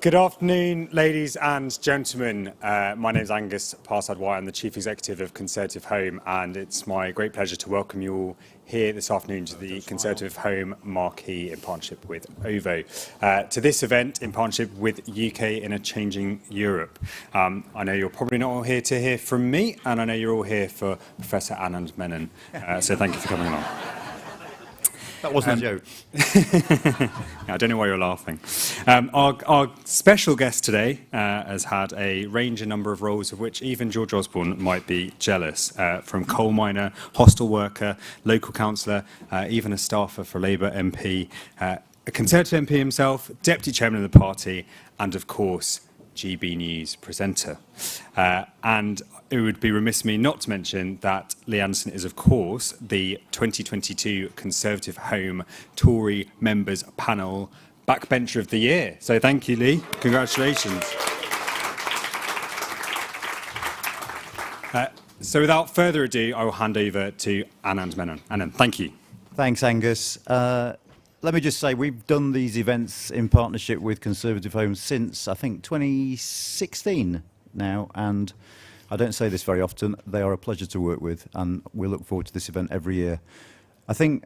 Good afternoon, ladies and gentlemen. My name is Angus Parsad-White. I'm the Chief Executive of Conservative Home, and it's my great pleasure to welcome you all here this afternoon to the Conservative Home Marquee in partnership with OVO, to this event in partnership with UK in a Changing Europe. I know you're probably not all here to hear from me, and I know you're all here for Professor Anand Menon, so thank you for coming along. That wasn't a joke. I don't know why you're laughing. Our special guest today has had a range and number of roles of which even George Osborne might be jealous, from coal miner, hostel worker, local councillor, even a staffer for Labour MP, a Conservative MP himself, Deputy Chairman of the party, and of course, GB News presenter. And it would be remiss of me not to mention that Lee Anderson is, of course, the 2022 Conservative Home Tory Members Panel Backbencher of the Year. So thank you, Lee. Congratulations. So without further ado, I will hand over to Anand Menon. Anand, thank you. Thanks, Angus. Let me just say, we've done these events in partnership with Conservative Home since, I think, 2016 now, and I don't say this very often. They are a pleasure to work with, and we look forward to this event every year. I think,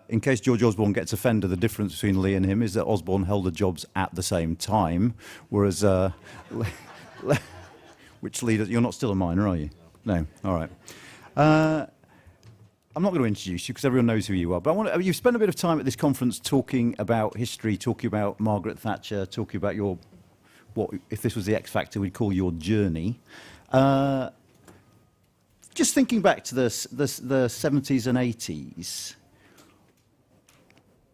in case George Osborne gets offended, the difference between Lee and him is that Osborne held the jobs at the same time, whereas, which Lee, you're not still a miner, are you? No, all right. I'm not going to introduce you because everyone knows who you are, but you've spent a bit of time at this conference talking about history, talking about Margaret Thatcher, talking about your, what, if this was the X Factor, we'd call your journey. Just thinking back to the 70s and 80s,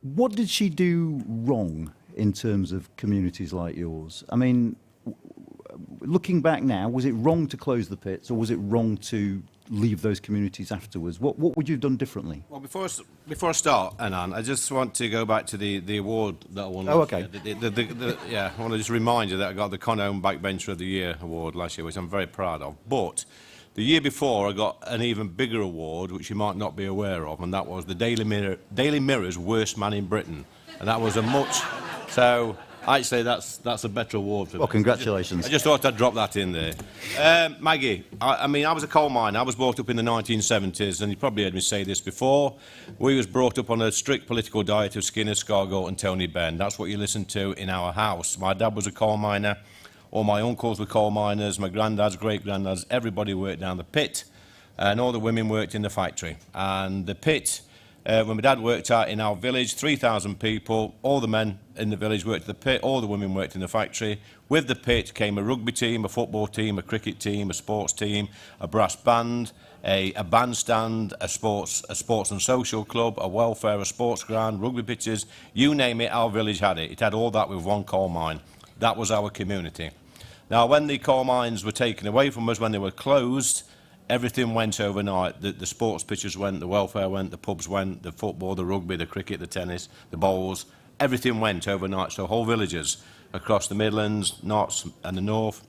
what did she do wrong in terms of communities like yours? I mean, looking back now, was it wrong to close the pits, or was it wrong to leave those communities afterwards? What would you have done differently? Well, before I start, Anand, I just want to go back to the award that I won. Oh, okay. Yeah, I want to just remind you that I got the Con Home Backbencher of the Year award last year, which I'm very proud of. But the year before, I got an even bigger award, which you might not be aware of, and that was the Daily Mirror's Worst Man in Britain, and that was a much so. Actually, that's a better award for me. Well, congratulations. I just thought I'd drop that in there. Maggie, I mean, I was a coal miner. I was brought up in the 1970s, and you probably heard me say this before. We was brought up on a strict political diet of Skinner, Scargill and Tony Benn. That's what you listened to in our house. My dad was a coal miner. All my uncles were coal miners. My granddads, great-granddads, everybody worked down the pit, and all the women worked in the factory. And the pit, when my dad worked out in our village, 3,000 people, all the men in the village worked at the pit, all the women worked in the factory. With the pit came a rugby team, a football team, a cricket team, a sports team, a brass band, a bandstand, a sports and social club, a welfare, a sports ground, rugby pitches, you name it, our village had it. It had all that with one coal mine. That was our community. Now, when the coal mines were taken away from us, when they were closed, everything went overnight. The sports pitches went, the welfare went, the pubs went, the football, the rugby, the cricket, the tennis, the bowls. Everything went overnight. So whole villages across the Midlands, Notts and the North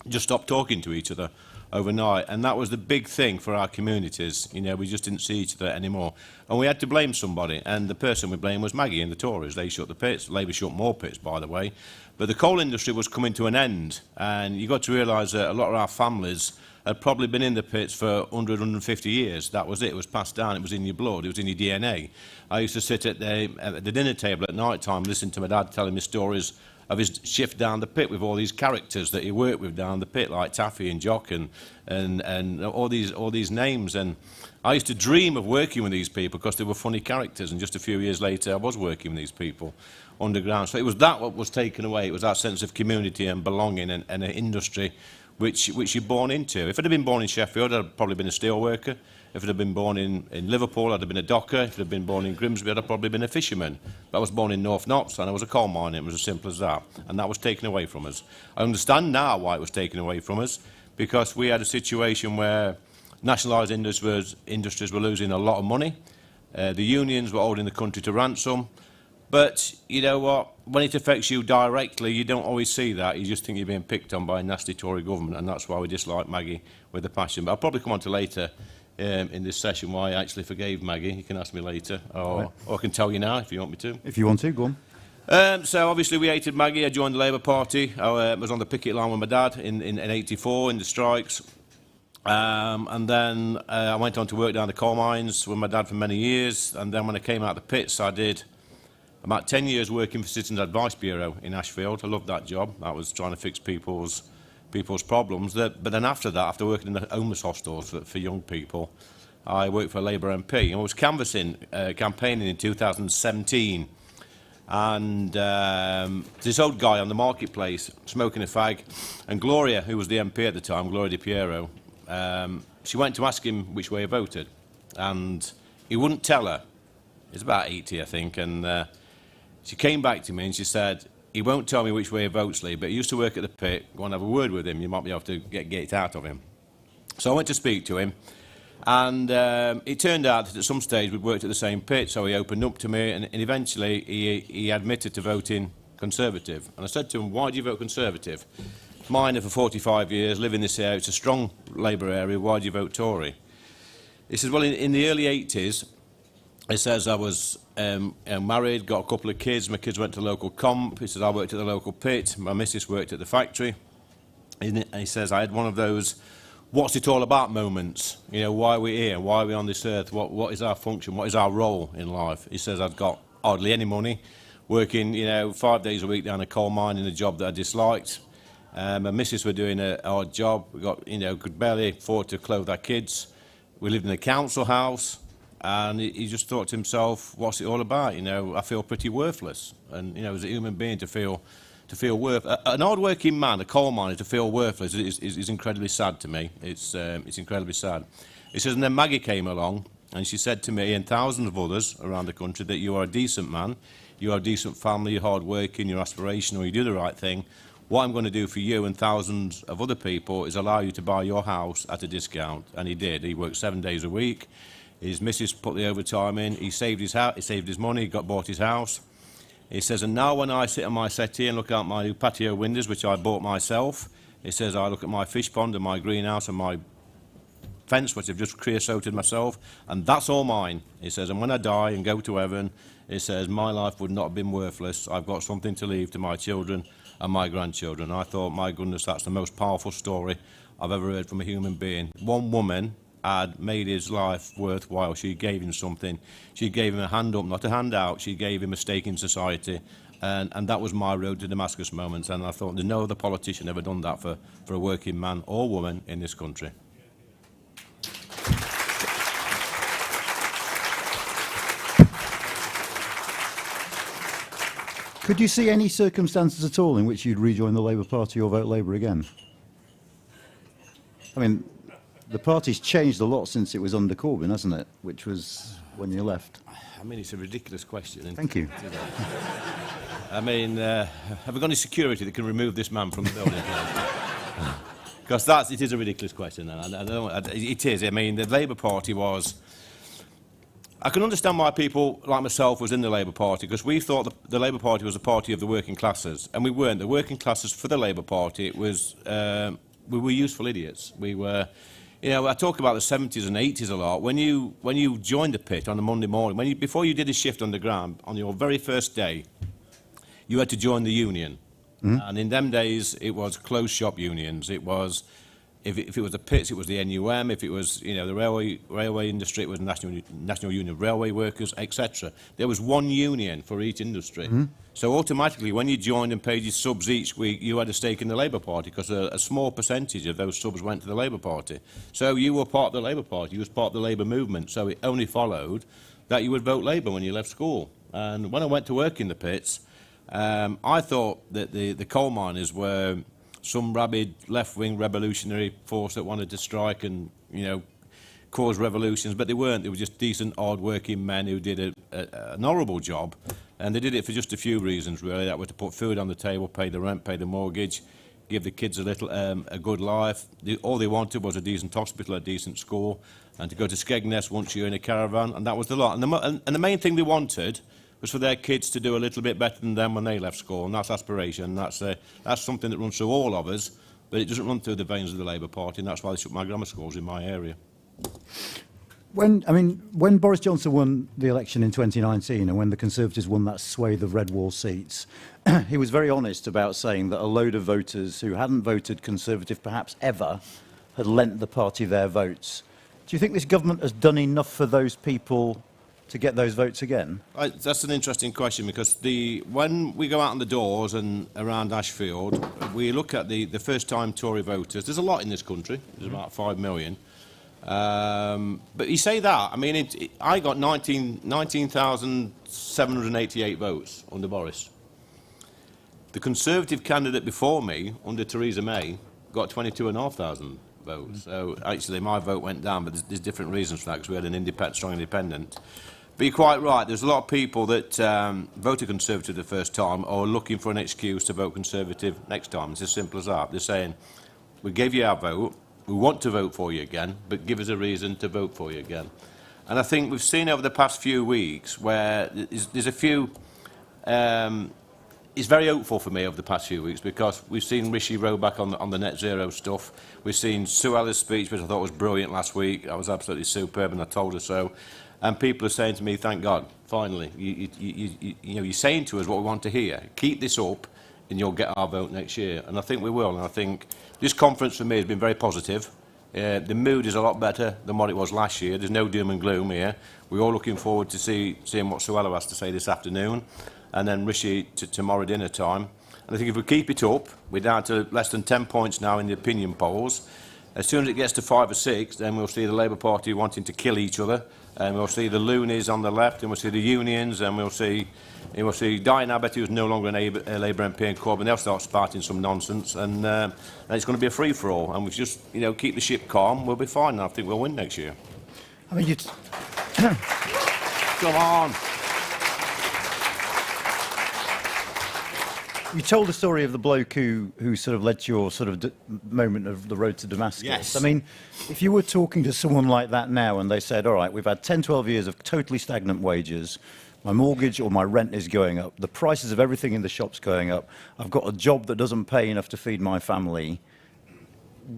just stopped talking to each other overnight. And that was the big thing for our communities. You know, we just didn't see each other anymore. And we had to blame somebody. And the person we blamed was Maggie and the Tories. They shut the pits. Labour shut more pits, by the way. But the coal industry was coming to an end. And you've got to realise that a lot of our families had probably been in the pits for 100, 150 years. That was it. It was passed down. It was in your blood. It was in your DNA. I used to sit at the dinner table at night time, listening to my dad telling me stories of his shift down the pit with all these characters that he worked with down the pit, like Taffy and Jock and all these names. And I used to dream of working with these people because they were funny characters. And just a few years later, I was working with these people underground. So it was that what was taken away. It was that sense of community and belonging and an industry which you're born into. If I'd have been born in Sheffield, I'd have probably been a steel worker. If I'd have been born in Liverpool, I'd have been a docker. If I'd have been born in Grimsby, I'd have probably been a fisherman. But I was born in North Notts, and I was a coal miner. It was as simple as that. And that was taken away from us. I understand now why it was taken away from us, because we had a situation where nationalised industries were losing a lot of money. The unions were holding the country to ransom. But you know what? When it affects you directly, you don't always see that. You just think you're being picked on by a nasty Tory government, and that's why we dislike Maggie with a passion. But I'll probably come on to later in this session why I actually forgave Maggie. You can ask me later, or I can tell you now if you want me to. If you want to, go on. So obviously we hated Maggie. I joined the Labour Party. I was on the picket line with my dad in 84 in the strikes. And then I went on to work down the coal mines with my dad for many years. And then when I came out of the pits, I did about 10 years working for Citizens Advice Bureau in Ashfield. I loved that job. That was trying to fix people's problems. But then after that, after working in the homeless hostels for young people, I worked for a Labour MP. And I was canvassing, campaigning in 2017. And this old guy on the marketplace smoking a fag. And Gloria, who was the MP at the time, Gloria Di Piero, she went to ask him which way he voted. And he wouldn't tell her. He's about 80, I think. And she came back to me and she said, he won't tell me which way he votes, Lee, but he used to work at the pit. Go and have a word with him. You might be able to get it out of him. So I went to speak to him. And it turned out that at some stage we'd worked at the same pit, so he opened up to me, and eventually he admitted to voting Conservative. And I said to him, why do you vote Conservative? Miner for 45 years, live in this area, it's a strong Labour area, why do you vote Tory? He says, well, in the early 80s, he says, I was married, got a couple of kids, my kids went to the local comp, he says, I worked at the local pit, my missus worked at the factory, and he says, I had one of those what's it all about moments, you know, why are we here, why are we on this earth, what is our function, what is our role in life. He says, I've got hardly any money, working, you know, 5 days a week down a coal mine in a job that I disliked. My missus were doing a hard job, we got, you know, could barely afford to clothe our kids. We lived in a council house, and he just thought to himself, what's it all about, you know, I feel pretty worthless. And, you know, as a human being to feel worth an hard-working man, a coal miner, to feel worthless is incredibly sad to me. It's incredibly sad. He says, and then Maggie came along, and she said to me and thousands of others around the country that you are a decent man, you are a decent family, you're hard-working, you're aspirational, you do the right thing. What I'm going to do for you and thousands of other people is allow you to buy your house at a discount. And he did. He worked 7 days a week. His missus put the overtime in. He saved his house. He saved his money. He bought his house. He says, and now when I sit on my settee and look out my new patio windows, which I bought myself, he says, I look at my fish pond and my greenhouse and my fence, which I've just creosoted myself, and that's all mine. He says, and when I die and go to heaven, he says, my life would not have been worthless. I've got something to leave to my children and my grandchildren. I thought, my goodness, that's the most powerful story I've ever heard from a human being. One woman had made his life worthwhile. She gave him something. She gave him a hand up, not a hand out. She gave him a stake in society. And that was my road to Damascus moment. And I thought, there's no other politician ever done that for a working man or woman in this country. Could you see any circumstances at all in which you'd rejoin the Labour Party or vote Labour again? I mean, the party's changed a lot since it was under Corbyn, hasn't it? Which was when you left. I mean, it's a ridiculous question. Isn't Thank you. I mean, have we got any security that can remove this man from the building? Because it is a ridiculous question. It is. I mean, the Labour Party was... I can understand why people like myself was in the Labour Party, because we thought the Labour Party was a party of the working classes, and we weren't. The working classes for the Labour Party, it was we were useful idiots. We were, you know, I talk about the 70s and 80s a lot. When you joined the pit on a Monday morning, before you did a shift underground on your very first day, you had to join the union, and in them days it was closed shop unions. It was. If it was the pits, it was the NUM. If it was, you know, the railway industry, it was National Union of Railway Workers, etc. There was one union for each industry. So automatically, when you joined and paid your subs each week, you had a stake in the Labour Party, because a small percentage of those subs went to the Labour Party. So you were part of the Labour Party. You was part of the Labour movement. So it only followed that you would vote Labour when you left school. And when I went to work in the pits, I thought that the coal miners were some rabid left-wing revolutionary force that wanted to strike and, you know, cause revolutions, but they weren't. They were just decent, hard-working men who did an horrible job, and they did it for just a few reasons, really. That was to put food on the table, pay the rent, pay the mortgage, give the kids a good life. All they wanted was a decent hospital, a decent school, and to go to Skegness once a year in a caravan, and that was the lot. And the main thing they wanted was for their kids to do a little bit better than them when they left school, and that's aspiration. That's something that runs through all of us, but it doesn't run through the veins of the Labour Party, and that's why they shut my grammar schools in my area. When Boris Johnson won the election in 2019 and when the Conservatives won that swathe of red wall seats, he was very honest about saying that a load of voters who hadn't voted Conservative perhaps ever had lent the party their votes. Do you think this government has done enough for those people to get those votes again? That's an interesting question, because when we go out on the doors and around Ashfield, we look at the first-time Tory voters. There's a lot in this country. There's about 5 million. But you say that, I mean, I got 19,788 votes under Boris. The Conservative candidate before me, under Theresa May, got 22,500 votes. So actually my vote went down, but there's different reasons for that, because we had an strong independent. But you're quite right, there's a lot of people that voted Conservative the first time or are looking for an excuse to vote Conservative next time. It's as simple as that. They're saying, we gave you our vote, we want to vote for you again, but give us a reason to vote for you again. And I think we've seen over the past few weeks where there's a few... it's very hopeful for me over the past few weeks, because we've seen Rishi Roebuck on the net zero stuff. We've seen Sue Ellis' speech, which I thought was brilliant last week. That was absolutely superb, and I told her so. And people are saying to me, thank God, finally, you're saying to us what we want to hear. Keep this up and you'll get our vote next year. And I think we will. And I think this conference for me has been very positive. The mood is a lot better than what it was last year. There's no doom and gloom here. We're all looking forward to seeing what Suella has to say this afternoon, and then Rishi tomorrow dinner time. And I think if we keep it up, we're down to less than 10 points now in the opinion polls. As soon as it gets to 5 or 6, then we'll see the Labour Party wanting to kill each other, and we'll see the loonies on the left, and we'll see the unions, and we'll see Diane Abbott, who's no longer a Labour MP in Corbyn. They'll start spouting some nonsense, and it's going to be a free-for-all. And we just, keep the ship calm, we'll be fine, and I think we'll win next year. I mean, Come on. You told the story of the bloke who sort of led to your sort of moment of the road to Damascus. Yes. I mean, if you were talking to someone like that now and they said, all right, we've had 10, 12 years of totally stagnant wages, my mortgage or my rent is going up, the prices of everything in the shop's going up, I've got a job that doesn't pay enough to feed my family,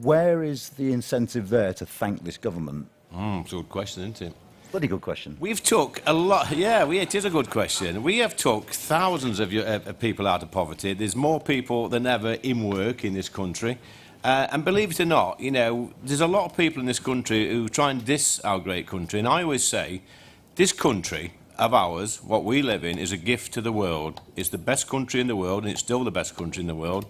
where is the incentive there to thank this government? It's a good question, isn't it? Bloody good question. We've took a lot, it is a good question. We have took thousands of people out of poverty. There's more people than ever in work in this country. And believe it or not, there's a lot of people in this country who try and diss our great country. And I always say, this country of ours, what we live in, is a gift to the world. It's the best country in the world, and it's still the best country in the world.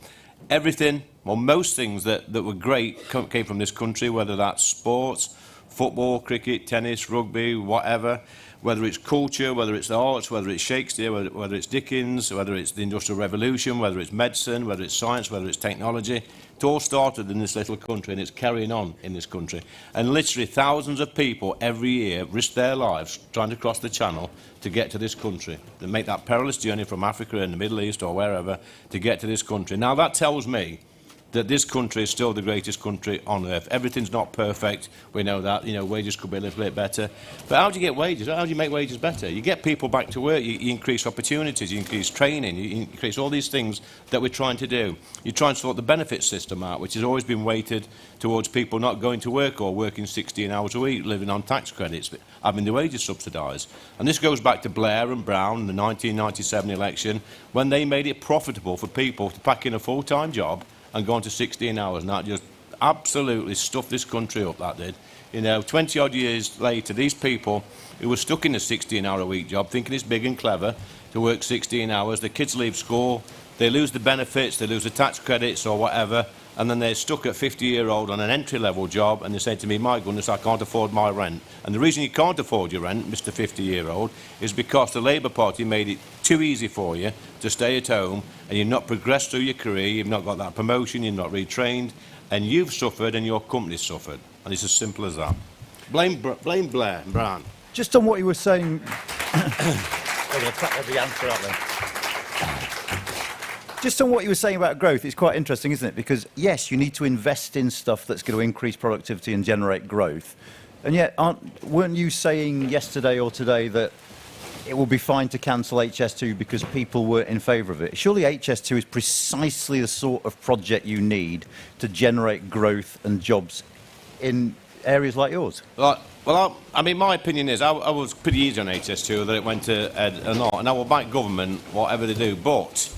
Everything, well, most things that were great came from this country, whether that's sports, football, cricket, tennis, rugby, whatever, whether it's culture, whether it's the arts, whether it's Shakespeare, whether it's Dickens, whether it's the Industrial Revolution, whether it's medicine, whether it's science, whether it's technology. It all started in this little country, and it's carrying on in this country. And literally thousands of people every year risk their lives trying to cross the channel to get to this country, to make that perilous journey from Africa and the Middle East or wherever to get to this country. Now that tells me that this country is still the greatest country on earth. Everything's not perfect. We know that. Wages could be a little bit better. But how do you get wages? How do you make wages better? You get people back to work. You increase opportunities. You increase training. You increase all these things that we're trying to do. You try and sort the benefit system out, which has always been weighted towards people not going to work or working 16 hours a week, living on tax credits, having the wages subsidised. And this goes back to Blair and Brown in the 1997 election, when they made it profitable for people to pack in a full-time job and go on to 16 hours, and that just absolutely stuffed this country up, that did. 20-odd years later, these people who were stuck in a 16-hour-a-week job, thinking it's big and clever to work 16 hours, the kids leave school, they lose the benefits, they lose the tax credits or whatever, and then they're stuck at 50-year-old on an entry-level job, and they say to me, my goodness, I can't afford my rent. And the reason you can't afford your rent, Mr. 50-year-old, is because the Labour Party made it too easy for you to stay at home, and you've not progressed through your career, you've not got that promotion, you've not retrained, and you've suffered and your company's suffered. And it's as simple as that. Blame Blair and Brown. Just on what you were saying... They're going to cut every answer out there. Just on what you were saying about growth, it's quite interesting, isn't it? Because, yes, you need to invest in stuff that's going to increase productivity and generate growth. And yet, weren't you saying yesterday or today that it will be fine to cancel HS2 because people were in favour of it? Surely HS2 is precisely the sort of project you need to generate growth and jobs in areas like yours? I mean, my opinion is I was pretty easy on HS2, that it went to Ed or not, and I will back government, whatever they do. But,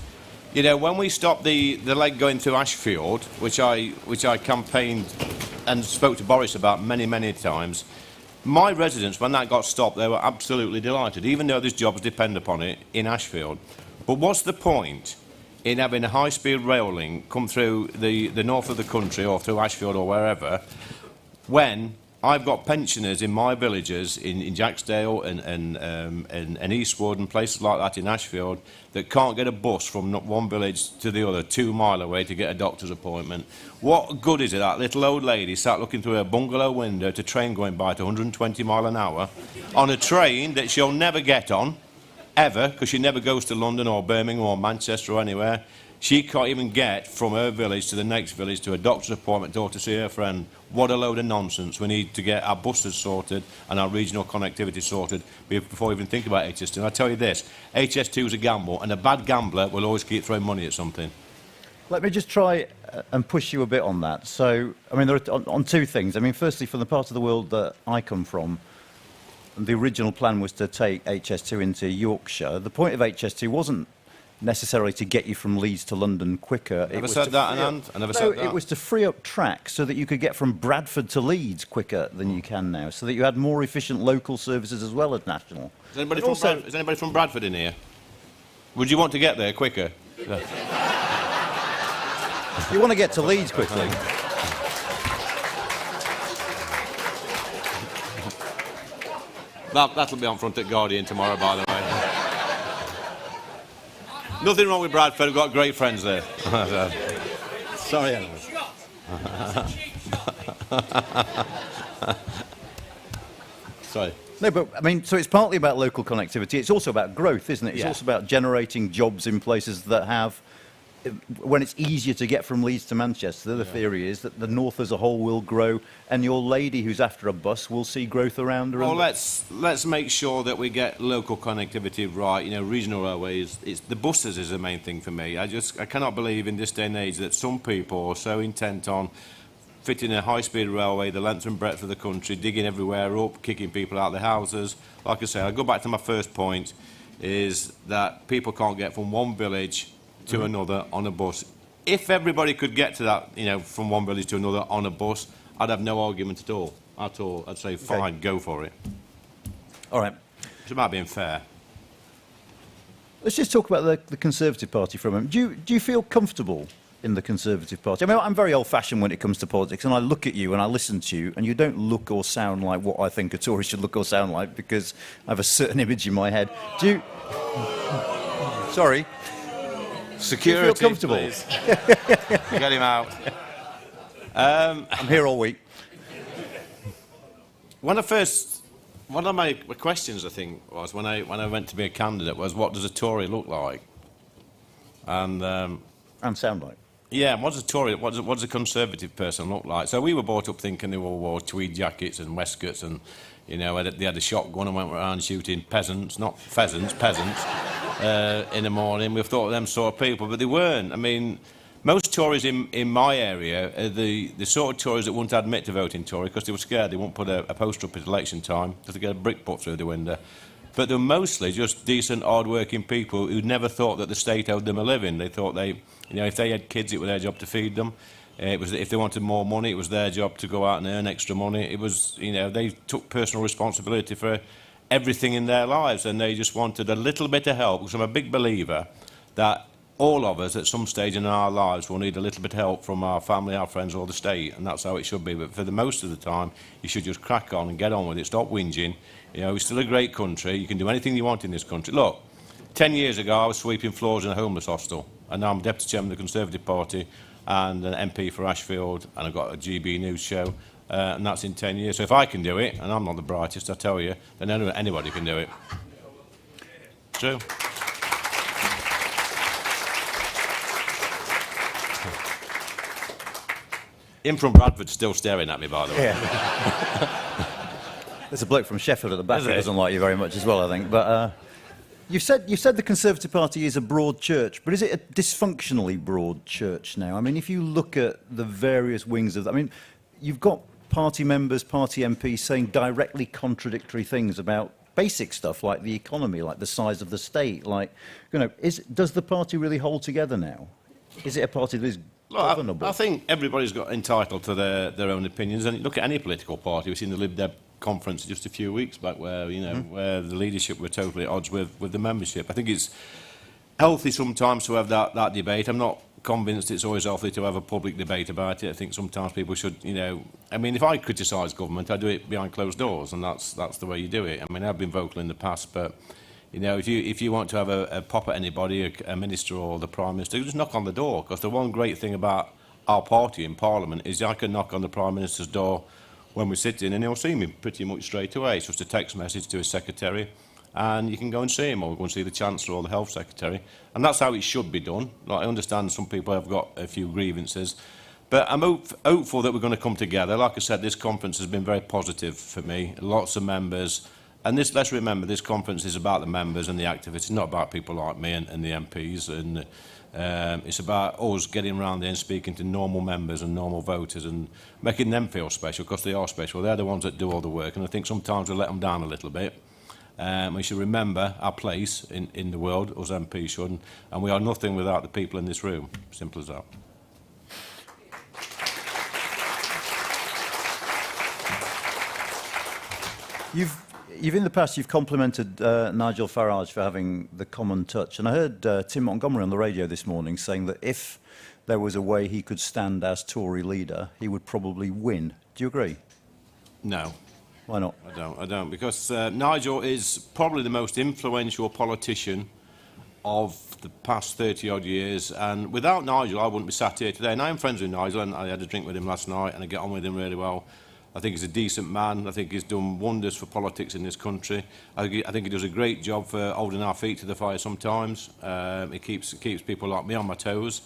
you know, when we stopped the leg going through Ashfield, which I campaigned and spoke to Boris about many, many times, my residents, when that got stopped, they were absolutely delighted, even though there's jobs depend upon it in Ashfield. But what's the point in having a high-speed rail link come through the north of the country or through Ashfield or wherever, when I've got pensioners in my villages in Jacksdale and Eastwood and places like that in Ashfield that can't get a bus from one village to the other 2 mile away to get a doctor's appointment. What good is it that little old lady sat looking through her bungalow window at a train going by at 120 mile an hour on a train that she'll never get on, ever, because she never goes to London or Birmingham or Manchester or anywhere. She can't even get from her village to the next village to a doctor's appointment or to see her friend. What a load of nonsense. We need to get our buses sorted and our regional connectivity sorted before we even think about HS2. And I tell you this, HS2 is a gamble, and a bad gambler will always keep throwing money at something. Let me just try and push you a bit on that. So, I mean, there are on 2 things. I mean, firstly, from the part of the world that I come from, the original plan was to take HS2 into Yorkshire. The point of HS2 wasn't necessarily to get you from Leeds to London quicker. Never said that, Anand. I never said that. It was to free up tracks so that you could get from Bradford to Leeds quicker than you can now, so that you had more efficient local services as well as national. Is anybody from Bradford in here? Would you want to get there quicker? Yeah. You want to get to Leeds quickly. That'll be on front at Guardian tomorrow, by the way. Nothing wrong with Bradford, we've got great friends there. Sorry, Anna. Sorry. No, but I mean, so it's partly about local connectivity. It's also about growth, isn't it? It's Yeah. also about generating jobs in places that have, when it's easier to get from Leeds to Manchester, the theory is that the north as a whole will grow, and your lady who's after a bus will see growth around her. Well, let's make sure that we get local connectivity right. You know, regional railways. It's the buses is the main thing for me. I cannot believe in this day and age that some people are so intent on fitting a high-speed railway the length and breadth of the country, digging everywhere up, kicking people out of their houses. Like I say, I go back to my first point, is that people can't get from one village to another on a bus. If everybody could get to that, you know, from one village to another on a bus, I'd have no argument at all. I'd say, fine, go for it. All right. It's about being fair. Let's just talk about the Conservative Party for a moment. Do you feel comfortable in the Conservative Party? I mean, I'm very old-fashioned when it comes to politics, and I look at you and I listen to you, and you don't look or sound like what I think a Tory should look or sound like, because I have a certain image in my head. Do you... Sorry. Security, do you feel comfortable? please. Get him out. I'm here all week. One of my questions, I think, was when I went to be a candidate was, what does a Tory look like? And sound like. yeah, what does a Tory, what does a Conservative person look like? So we were brought up thinking they all wore tweed jackets and waistcoats, and you know, they had a shotgun and went around shooting peasants, not pheasants, peasants, in the morning. We thought of them sort of people, but they weren't. I mean, most Tories in my area are the sort of Tories that wouldn't admit to voting Tory because they were scared they wouldn't put a poster up at election time because they get a brick put through the window. But they were mostly just decent, hard-working people who never thought that the state owed them a living. They thought you know, if they had kids, it was their job to feed them. It was, if they wanted more money, it was their job to go out and earn extra money. It was, you know, they took personal responsibility for everything in their lives, and they just wanted a little bit of help, because I'm a big believer that all of us at some stage in our lives will need a little bit of help from our family, our friends, or the state, and that's how it should be. But for the most of the time, you should just crack on and get on with it. Stop whinging. You know, it's still a great country. You can do anything you want in this country. Look, 10 years ago, I was sweeping floors in a homeless hostel, and now I'm Deputy Chairman of the Conservative Party and an MP for Ashfield, and I've got a GB News show, and that's in 10 years. So if I can do it, and I'm not the brightest, I tell you, then anybody can do it. True. Him from Bradford's still staring at me, by the way. Yeah. There's a bloke from Sheffield at the back who doesn't like you very much as well, I think. But you said the Conservative Party is a broad church, but is it a dysfunctionally broad church now? I mean, if you look at the various wings of... I mean, you've got party members, party MPs saying directly contradictory things about basic stuff like the economy, like the size of the state, like, does the party really hold together now? Is it a party that is governable? I think everybody's got entitled to their own opinions, and look at any political party. We've seen the Lib Dem conference just a few weeks back where, where the leadership were totally at odds with the membership. I think it's healthy sometimes to have that debate. I'm not convinced it's always healthy to have a public debate about it. I think sometimes people should, I mean, if I criticise government, I do it behind closed doors, and that's the way you do it. I mean, I've been vocal in the past, but if you want to have a pop at anybody, a minister or the Prime Minister, just knock on the door. Because the one great thing about our party in Parliament is I can knock on the Prime Minister's door when we're sitting, and he'll see me pretty much straight away. It's just a text message to his secretary, and you can go and see him, or go and see the Chancellor or the Health Secretary. And that's how it should be done. Like, I understand some people have got a few grievances, but I'm hopeful that we're going to come together. Like I said, this conference has been very positive for me. Lots of members. And let's remember, this conference is about the members and the activists. It's not about people like me and the MPs. And it's about us getting around there and speaking to normal members and normal voters and making them feel special, because they are special. They're the ones that do all the work. And I think sometimes we let them down a little bit. We should remember our place in the world, us MPs should, and we are nothing without the people in this room. Simple as that. In the past, you've complimented Nigel Farage for having the common touch, and I heard Tim Montgomery on the radio this morning saying that if there was a way he could stand as Tory leader, he would probably win. Do you agree? No. Why not? I don't, because Nigel is probably the most influential politician of the past 30-odd years, and without Nigel, I wouldn't be sat here today. And I am friends with Nigel, and I had a drink with him last night, and I get on with him really well. I think he's a decent man. I think he's done wonders for politics in this country. I think he does a great job for holding our feet to the fire sometimes. He keeps people like me on my toes.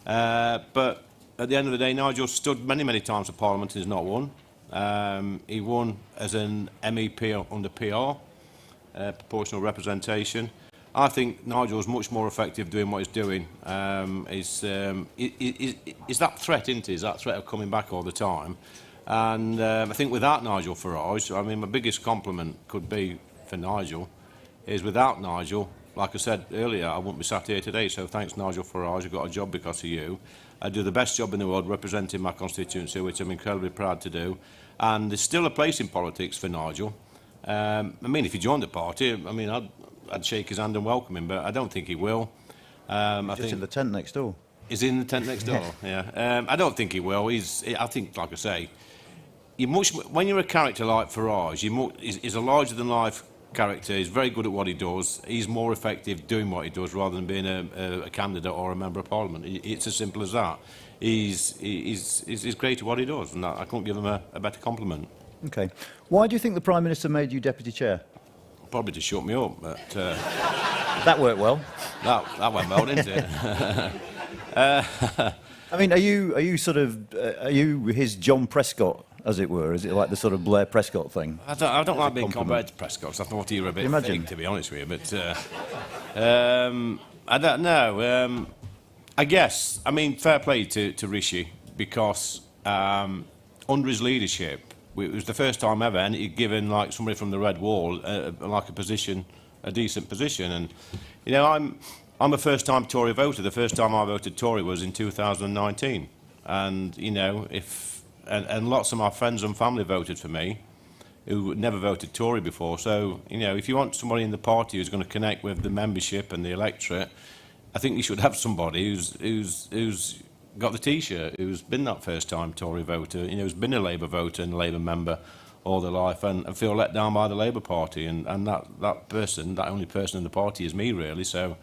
But at the end of the day, Nigel stood many times for Parliament and has not won. He won as an MEP under PR, proportional representation. I think Nigel is much more effective doing what he's doing. Is that threat, isn't he? Is that threat of coming back all the time? And I think without Nigel Farage, I mean, my biggest compliment could be for Nigel, is without Nigel, like I said earlier, I wouldn't be sat here today. So thanks, Nigel Farage. I got a job because of you. I do the best job in the world representing my constituency, which I'm incredibly proud to do. And there's still a place in politics for Nigel. I mean, if he joined the party, I mean, I'd shake his hand and welcome him, but I don't think he will. I think in the tent next door. Is he in the tent next door? Yeah. I don't think he will. I think, like I say, when you're a character like Farage, he's a larger-than-life character. He's very good at what he does. He's more effective doing what he does rather than being a candidate or a member of Parliament. It's as simple as that. He's great at what he does, and I couldn't give him a better compliment. Okay. Why do you think the Prime Minister made you Deputy Chair? Probably to shut me up, but... that worked well. That went well, didn't it? I mean, are you his John Prescott, as it were? Is it like the sort of Blair Prescott thing? I don't like being compared to Prescott, so I thought you were a bit fake, to be honest with you. But I don't know. I guess, I mean, fair play to Rishi, because under his leadership, it was the first time ever, and he'd given like somebody from the Red Wall like a decent position. And I'm a first-time Tory voter. The first time I voted Tory was in 2019, and and lots of my friends and family voted for me, who never voted Tory before. So if you want somebody in the party who's going to connect with the membership and the electorate, I think you should have somebody who's got the T-shirt, who's been that first-time Tory voter, who's been a Labour voter and a Labour member all their life, and feel let down by the Labour Party, and that only person in the party is me, really. So,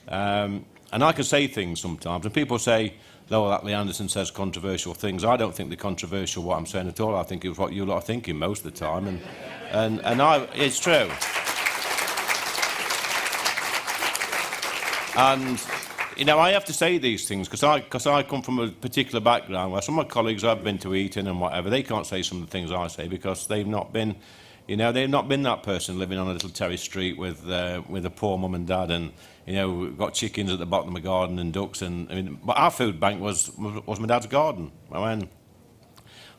and I can say things sometimes, and people say, "Oh, that Lee Anderson says controversial things." I don't think they're controversial what I'm saying at all. I think it was what you lot are thinking most of the time, and it's true. And I have to say these things because I come from a particular background where some of my colleagues have been to Eton and whatever. They can't say some of the things I say because they've not been, they've not been that person living on a little terrace street with a poor mum and dad, and we've got chickens at the bottom of the garden and ducks, but our food bank was my dad's garden.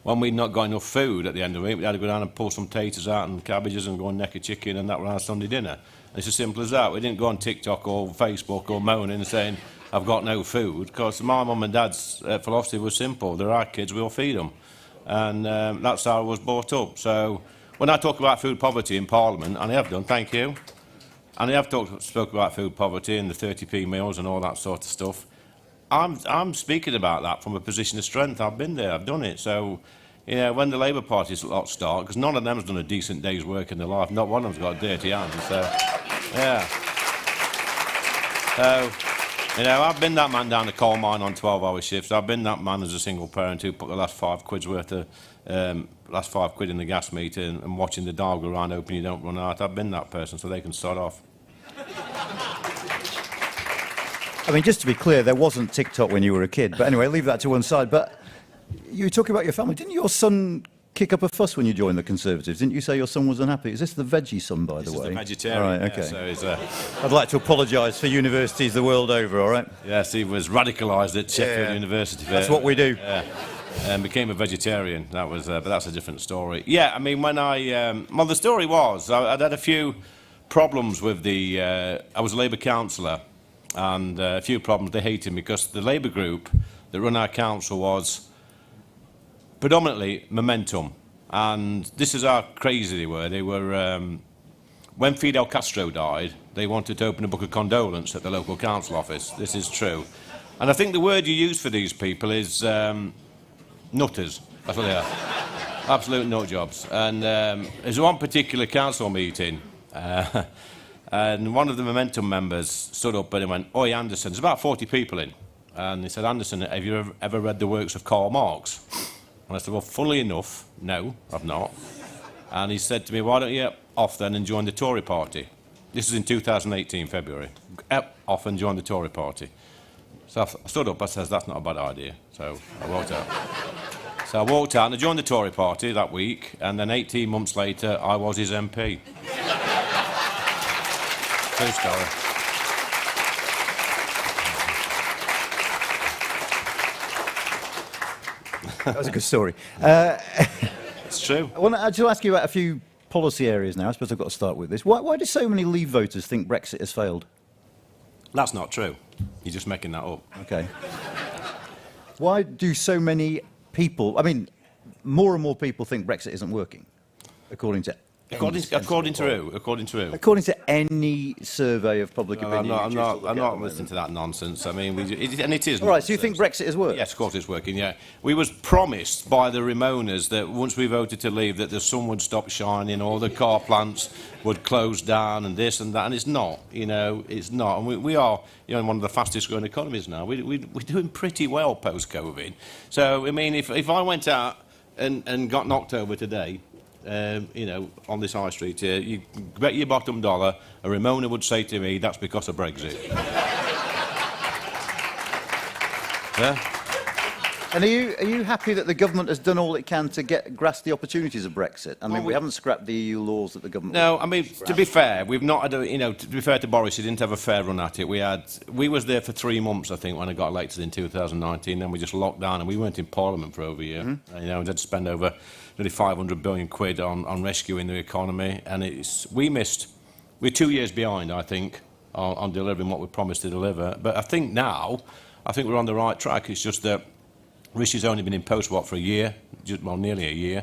when we'd not got enough food at the end of the week, we had to go down and pull some taters out and cabbages and go and neck a chicken, and that was our Sunday dinner. It's as simple as that. We didn't go on TikTok or Facebook or moaning and saying, I've got no food, because my mum and dad's philosophy was simple. They're our kids, we'll feed them. And that's how I was brought up. So when I talk about food poverty in Parliament, and I have done, thank you, and I have spoke about food poverty and the 30p meals and all that sort of stuff, I'm speaking about that from a position of strength. I've been there, I've done it. So, you know, when the Labour Party's lot start, because none of them has done a decent day's work in their life, not one of them's got a dirty hand. So, yeah. So, you know, I've been that man down the coal mine on 12-hour shifts. I've been that man as a single parent who put the last £5 worth of last £5 in the gas meter and watching the dial go around hoping you don't run out. I've been that person, so they can start off. I mean, just to be clear, there wasn't TikTok when you were a kid. But anyway, leave that to one side. But you were talking about your family. Didn't your son kick up a fuss when you joined the Conservatives? Didn't you say your son was unhappy? Is this the veggie son, by the way? This is the vegetarian. All right, okay. Yeah, so he's, I'd like to apologise for universities the world over, all right? yes, he was radicalised at Sheffield University. That's what we do. And became a vegetarian. That was, but that's a different story. Yeah, I mean, when well, the story was, I'd had a few problems with the, I was a Labour councillor, and a few problems. They hated me because the Labour group that run our council was predominantly Momentum, and this is how crazy they were. They were, when Fidel Castro died, they wanted to open a book of condolence at the local council office. This is true. And I think the word you use for these people is nutters. That's what they are. Absolute nut jobs. And there's one particular council meeting, and one of the Momentum members stood up and he went, "Oi, Anderson," there's about 40 people in, and he said, "Anderson, have you ever read the works of Karl Marx?" And I said, "Well, funnily enough, no, I've not." And he said to me, "Why don't you off then and join the Tory party?" This is in 2018, February. Off and join the Tory party. So I stood up, I said, "That's not a bad idea." So I walked out. So I walked out and I joined the Tory party that week, and then 18 months later, I was his MP. True story. That was a good story. It's true. I want to actually ask you about a few policy areas now. I suppose I've got to start with this. Why do so many Leave voters think Brexit has failed? That's not true. You're just making that up. Okay. Why do so many people, I mean, more and more people think Brexit isn't working, according to According to who? According to who? According to any survey of public No, opinion. I'm not listening to that nonsense. I mean, and it is. All right, so you think Brexit has worked? Yes, of course it's working, yeah. We was promised by the Ramoners that once we voted to leave, that the sun would stop shining, all the car plants would close down, and this and that, and it's not, you know, it's not. And we are, you know, one of the fastest growing economies now. We're doing pretty well post-COVID. So, I mean, if I went out and got knocked over today, you know, on this high street here, you bet your bottom dollar a Ramona would say to me, "That's because of Brexit." Yeah? And are you happy that the government has done all it can to grasp the opposibilities of Brexit? I mean, we haven't scrapped the EU laws that the government... No, I mean, to be fair, we've not had a, you know, to be fair to Boris, he didn't have a fair run at it. We was there for 3 months, I think, when I got elected in 2019, then we just locked down and we weren't in Parliament for over a year. Mm-hmm. You know, we had to spend over nearly 500 billion quid on rescuing the economy, and we're 2 years behind, I think, on delivering what we promised to deliver. But I think now, we're on the right track. It's just that Rishi's only been in post, for a year? Well, nearly a year.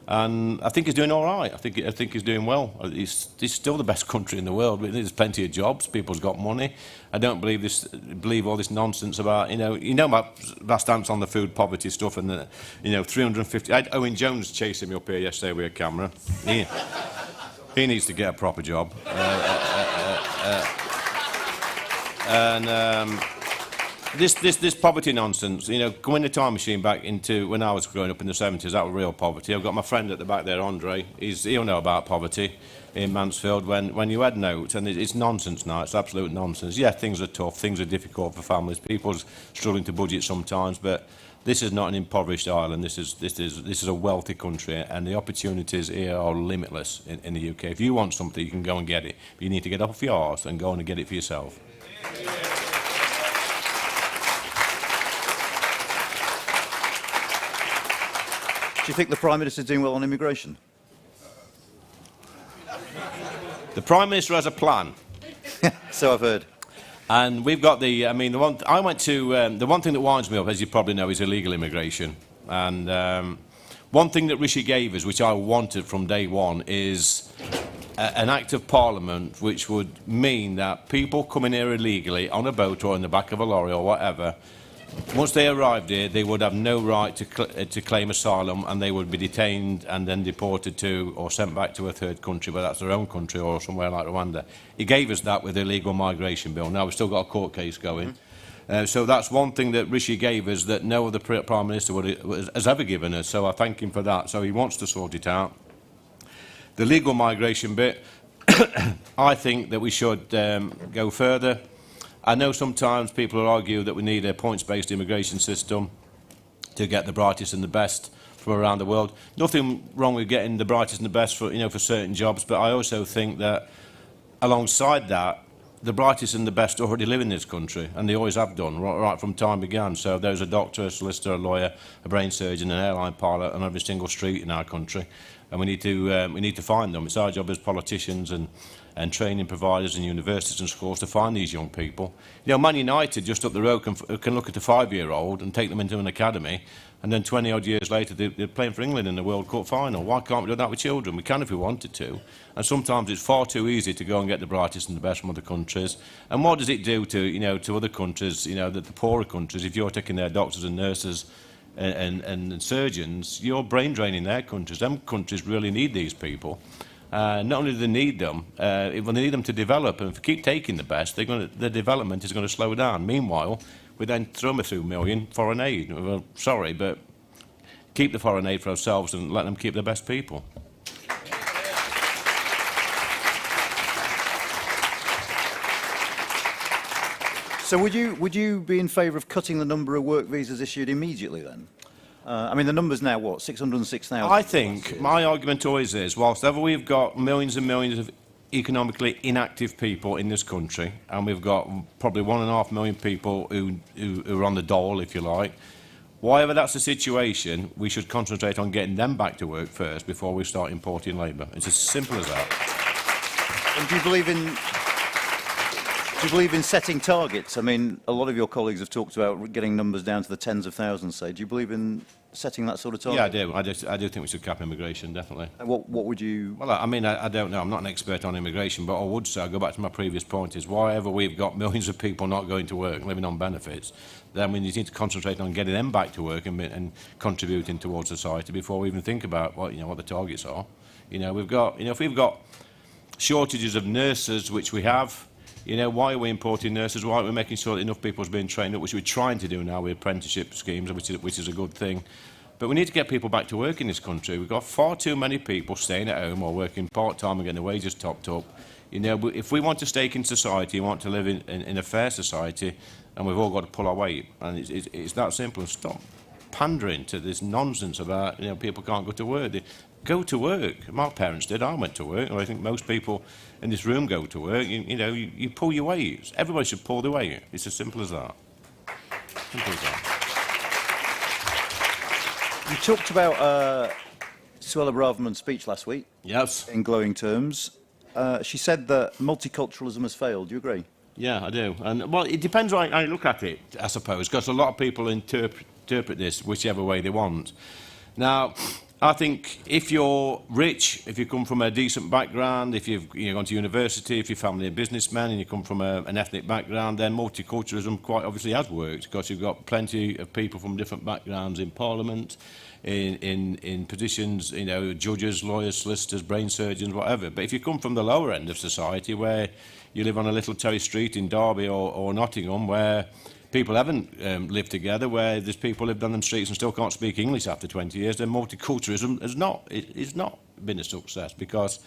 And I think he's doing all right. I think he's doing well. He's still the best country in the world. There's plenty of jobs. People's got money. I don't believe all this nonsense about, you know my stance on the food poverty stuff and the, you know, 350. I had Owen Jones chasing me up here yesterday with a camera. He needs to get a proper job. This poverty nonsense, you know, going the time machine back into when I was growing up in the 70s, that was real poverty. I've got my friend at the back there, Andre, he'll know about poverty in Mansfield when you had notes, and it's nonsense now, it's absolute nonsense. Yeah, things are tough, things are difficult for families, people's struggling to budget sometimes, but this is not an impoverished island, this is a wealthy country, and the opportunities here are limitless in the UK. If you want something, you can go and get it, but you need to get off your arse and go and get it for yourself. you think the Prime Minister's doing well on immigration? The Prime Minister has a plan. So I've heard. And we've got the, I mean, the one, I went to, the one thing that winds me up, as you probably know, is illegal immigration. And one thing that Rishi gave us, which I wanted from day one, is an act of Parliament which would mean that people coming here illegally on a boat or in the back of a lorry or whatever, once they arrived here, they would have no right to claim asylum, and they would be detained and then deported to or sent back to a third country, whether that's their own country or somewhere like Rwanda. He gave us that with the illegal migration bill. Now we've still got a court case going. So that's one thing that Rishi gave us that no other Prime Minister has ever given us. So I thank him for that. So he wants to sort it out. The legal migration bit, I think that we should go further. I know sometimes people will argue that we need a points-based immigration system to get the brightest and the best from around the world. Nothing wrong with getting the brightest and the best for, for certain jobs, but I also think that alongside that, the brightest and the best already live in this country, and they always have done, right from time began. So there's a doctor, a solicitor, a lawyer, a brain surgeon, an airline pilot on every single street in our country, and we need to find them. It's our job as politicians and training providers and universities and schools to find these young people. Man United just up the road can look at a 5-year-old and take them into an academy, and then 20-odd years later they're playing for England in the World Cup final. Why can't we do that with children? We can if we wanted to. And sometimes it's far too easy to go and get the brightest and the best from other countries. And what does it do to, to other countries, the poorer countries? If you're taking their doctors and nurses and surgeons, you're brain draining their countries. Them countries really need these people. Not only do they need them, when they need them to develop, and if we keep taking the best, the development is going to slow down. Meanwhile, we then throw them a few million foreign aid. Well, sorry, but keep the foreign aid for ourselves and let them keep the best people. So would you be in favour of cutting the number of work visas issued immediately then? I mean, the number's now, what, 606,000? I think my argument always is, whilst ever we've got millions and millions of economically inactive people in this country, and we've got probably 1.5 million people who are on the dole, if you like, whatever that's the situation, we should concentrate on getting them back to work first before we start importing labour. It's as simple as that. And do you believe in setting targets? I mean, a lot of your colleagues have talked about getting numbers down to the tens of thousands, say. Do you believe in setting that sort of target? Yeah, I do. I do think we should cap immigration, definitely. And what would you... Well, I mean, I don't know. I'm not an expert on immigration, but I would say, I'll go back to my previous point, is wherever we've got millions of people not going to work, living on benefits, then we need to concentrate on getting them back to work and contributing towards society before we even think about what the targets are. We've got, if we've got shortages of nurses, which we have, why are we importing nurses? Why aren't we making sure that enough people are being trained up, which we're trying to do now with apprenticeship schemes, which is a good thing. But we need to get people back to work in this country. We've got far too many people staying at home or working part-time and getting the wages topped up. If we want to stake in society, we want to live in a fair society, and we've all got to pull our weight. And it's that simple. And stop pandering to this nonsense about, people can't go to work. Go to work. My parents did. I went to work. I think most people in this room go to work. You pull your weight. Everybody should pull their weight. It's as simple as that. Simple as that. You talked about Suella Braverman's speech last week. Yes. In glowing terms. She said that multiculturalism has failed. Do you agree? Yeah, I do. And well, it depends on how you look at it, I suppose, because a lot of people interpret this whichever way they want. Now, I think if you're rich, if you come from a decent background, if you've gone to university, if your family are businessmen and you come from an ethnic background, then multiculturalism quite obviously has worked, because you've got plenty of people from different backgrounds in Parliament, in positions, judges, lawyers, solicitors, brain surgeons, whatever. But if you come from the lower end of society, where you live on a little Terry Street in Derby or Nottingham, where people haven't lived together, where there's people lived on them streets and still can't speak English after 20 years, then multiculturalism has not been a success, because,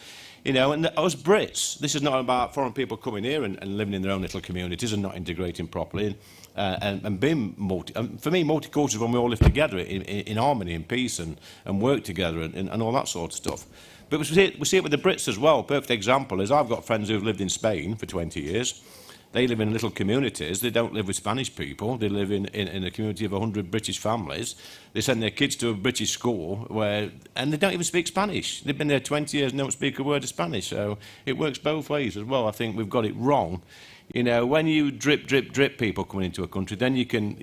and us Brits, this is not about foreign people coming here and living in their own little communities and not integrating properly and being for me, multicultural is when we all live together in harmony and peace and work together and all that sort of stuff. But we see it with the Brits as well. Perfect example is I've got friends who've lived in Spain for 20 years. They live in little communities. They don't live with Spanish people. They live in a community of 100 British families. They send their kids to a British school and they don't even speak Spanish. They've been there 20 years and don't speak a word of Spanish. So it works both ways as well. I think we've got it wrong. You know, when you drip people coming into a country, then you can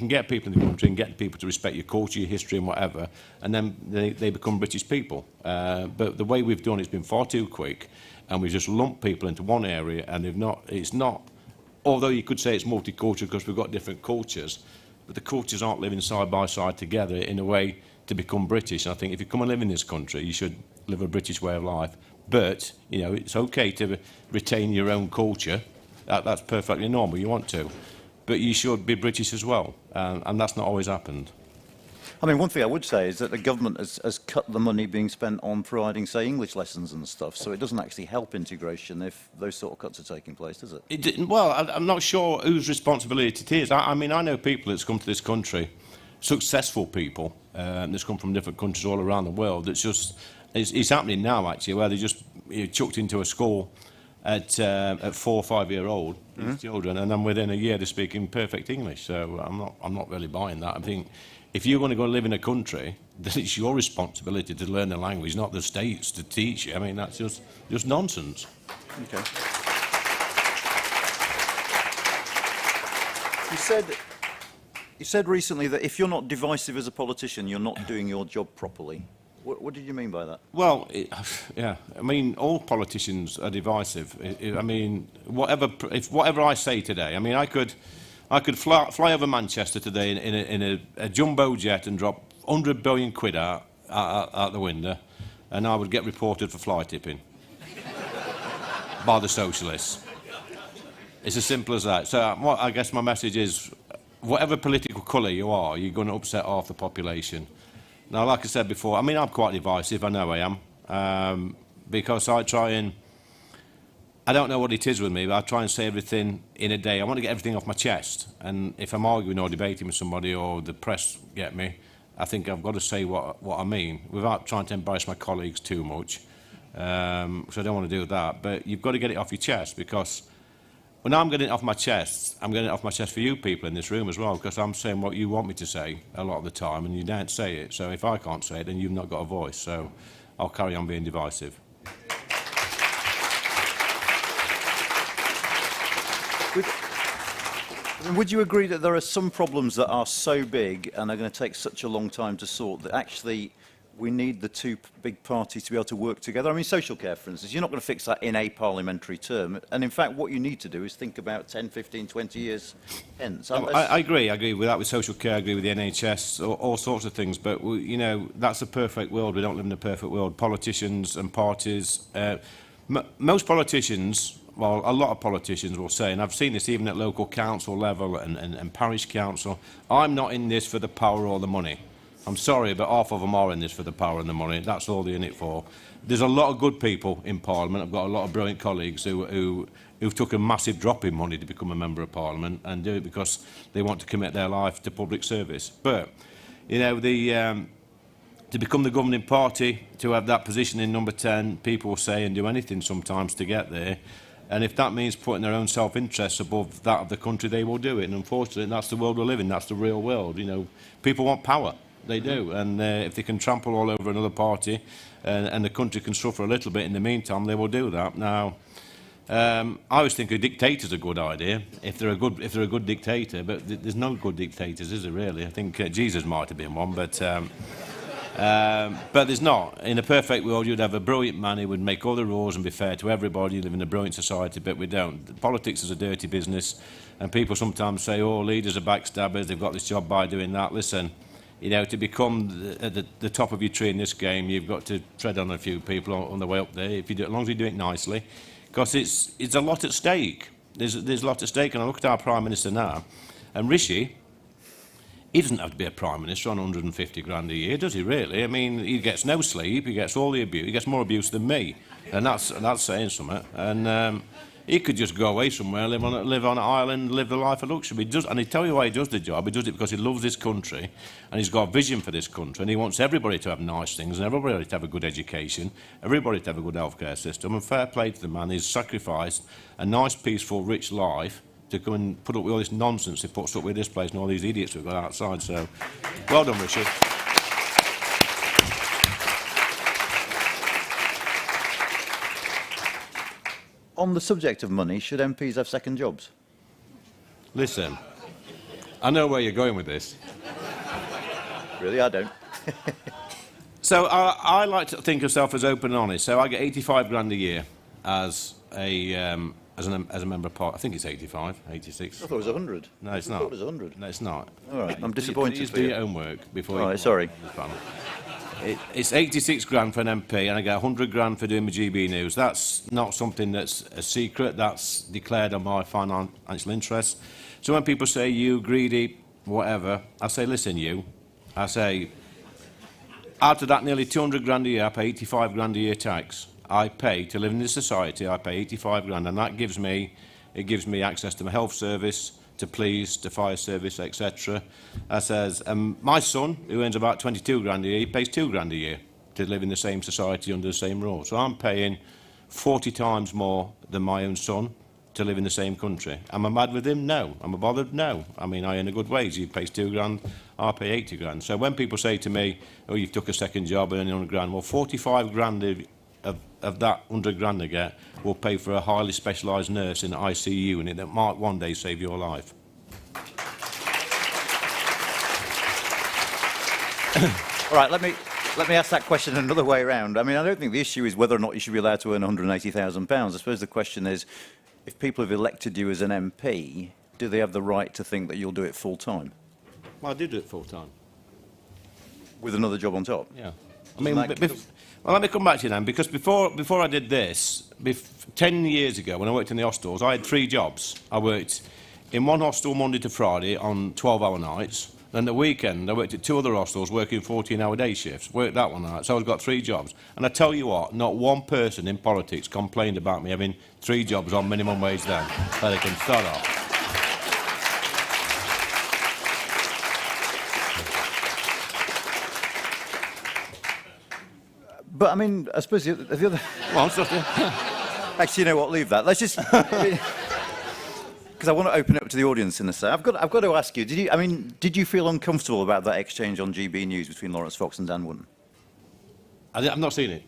get people in the country and get people to respect your culture, your history and whatever, and then they become British people. But the way we've done it's been far too quick, and we've just lumped people into one area, and it's not, although you could say it's multicultural because we've got different cultures, but the cultures aren't living side by side together in a way to become British. And I think if you come and live in this country, you should live a British way of life. But, you know, it's okay to retain your own culture. That's perfectly normal, you want to. But you should be British as well, and that's not always happened. I mean, one thing I would say is that the government has cut the money being spent on providing, say, English lessons and stuff, so it doesn't actually help integration if those sort of cuts are taking place, does it? It didn't, well, I'm not sure whose responsibility it is. I mean, I know people that's come to this country, successful people, that's come from different countries all around the world. It's happening now, actually, where they just chucked into a school at 4 or 5 year old children, and then within a year they're speaking perfect English. So I'm not really buying that. I think if you're going to go live in a country, then it's your responsibility to learn the language, not the state's to teach you. I mean, that's just nonsense. Okay. You said recently that if you're not divisive as a politician, you're not doing your job properly. What did you mean by that? Well, yeah, I mean, all politicians are divisive. I mean, whatever I say today, I mean, I could fly over Manchester today in a jumbo jet and drop 100 billion quid out the window, and I would get reported for fly tipping by the socialists. It's as simple as that. So I guess my message is, whatever political colour you are, you're going to upset half the population. Now, like I said before, I mean, I'm quite divisive, I know I am, because I try and, I don't know what it is with me, but I try and say everything in a day. I want to get everything off my chest, and if I'm arguing or debating with somebody or the press get me, I think I've got to say what I mean, without trying to embarrass my colleagues too much, so I don't want to do that, but you've got to get it off your chest, because when I'm getting it off my chest, I'm getting it off my chest for you people in this room as well, because I'm saying what you want me to say a lot of the time, and you don't say it. So if I can't say it, then you've not got a voice. So I'll carry on being divisive. Would you agree that there are some problems that are so big and are going to take such a long time to sort that actually we need the two big parties to be able to work together? I mean, social care, for instance, you're not going to fix that in a parliamentary term. And in fact, what you need to do is think about 10, 15, 20 years hence. I agree. I agree with that, with social care. I agree with the NHS, all sorts of things. But, you know, that's a perfect world. We don't live in a perfect world. Politicians and parties, most politicians, well, a lot of politicians will say, and I've seen this even at local council level and parish council, I'm not in this for the power or the money. I'm sorry, but half of them are in this for the power and the money. That's all they're in it for. There's a lot of good people in Parliament. I've got a lot of brilliant colleagues who've took a massive drop in money to become a member of Parliament and do it because they want to commit their life to public service. But, you know, to become the governing party, to have that position in number 10, people say and do anything sometimes to get there. And if that means putting their own self-interest above that of the country, they will do it. And unfortunately, that's the world we live in. That's the real world. You know, people want power. They do, and if they can trample all over another party and the country can suffer a little bit in the meantime, they will do that. Now, I always think a dictator's a good idea if they're a good dictator, but there's no good dictators, is there really? I think Jesus might have been one, but there's not. In a perfect world, you'd have a brilliant man who would make all the rules and be fair to everybody, live in a brilliant society, but we don't. Politics is a dirty business, and people sometimes say, oh, leaders are backstabbers, they've got this job by doing that. Listen, you know, to become the top of your tree in this game, you've got to tread on a few people on the way up there, if you do, as long as you do it nicely, because it's a lot at stake. There's a lot at stake, and I look at our Prime Minister now, and Rishi, he doesn't have to be a Prime Minister on 150 grand a year, does he really? I mean, he gets no sleep, he gets all the abuse, he gets more abuse than me, and that's saying something. And He could just go away somewhere, live on an island, live the life of luxury. And he tell you why he does the job. He does it because he loves this country, and he's got a vision for this country, and he wants everybody to have nice things, and everybody to have a good education, everybody to have a good healthcare system. And fair play to the man. He's sacrificed a nice, peaceful, rich life to come and put up with all this nonsense he puts up with this place and all these idiots we've got outside. So, well done, Richard. On the subject of money, should MPs have second jobs? Listen, I know where you're going with this. Really, I don't. So I like to think of myself as open and honest. So I get 85 grand a year as a member of Parliament. I think it's 85, 86. I thought it was 100. No, it's I not. thought it was 100. No, it's not. All right, I'm disappointed. Just for do you. your homework before. All you right, sorry. It's 86 grand for an MP, and I get 100 grand for doing my GB News. That's not something that's a secret. That's declared on my financial interests. So when people say you greedy, whatever, I say, listen, you. I say, out of that nearly 200 grand a year, I pay 85 grand a year tax. I pay to live in this society. I pay 85 grand, and that gives me access to my health service, to police, to fire service, etc. I says, my son, who earns about 22 grand a year, he pays 2 grand a year to live in the same society under the same rules. So I'm paying 40 times more than my own son to live in the same country. Am I mad with him? No. Am I bothered? No. I mean, I earn a good wage. He pays 2 grand, I pay 80 grand. So when people say to me, oh, you've took a second job earning 100 grand, well, 45 grand of that 100 grand I get will pay for a highly specialised nurse in an ICU unit that might one day save your life. All right, let me ask that question another way around. I mean, I don't think the issue is whether or not you should be allowed to earn £180,000. I suppose the question is, if people have elected you as an MP, do they have the right to think that you'll do it full time? Well, I did do it full time. With another job on top? Yeah. I mean, well, let me come back to you then, because before I did this, 10 years ago, when I worked in the hostels, I had 3 jobs. I worked in one hostel Monday to Friday on 12-hour nights. Then the weekend, I worked at 2 other hostels working 14-hour day shifts. Worked that one out, so I've got 3 jobs. And I tell you what, not one person in politics complained about me having 3 jobs on minimum wage then. So they can start off. But, I mean, I suppose the other... Well, Actually, you know what, leave that. Let's just... Because I want to open it up to the audience in a sec. I've got to ask you, did you feel uncomfortable about that exchange on GB News between Lawrence Fox and Dan Wootton? I've not seen it.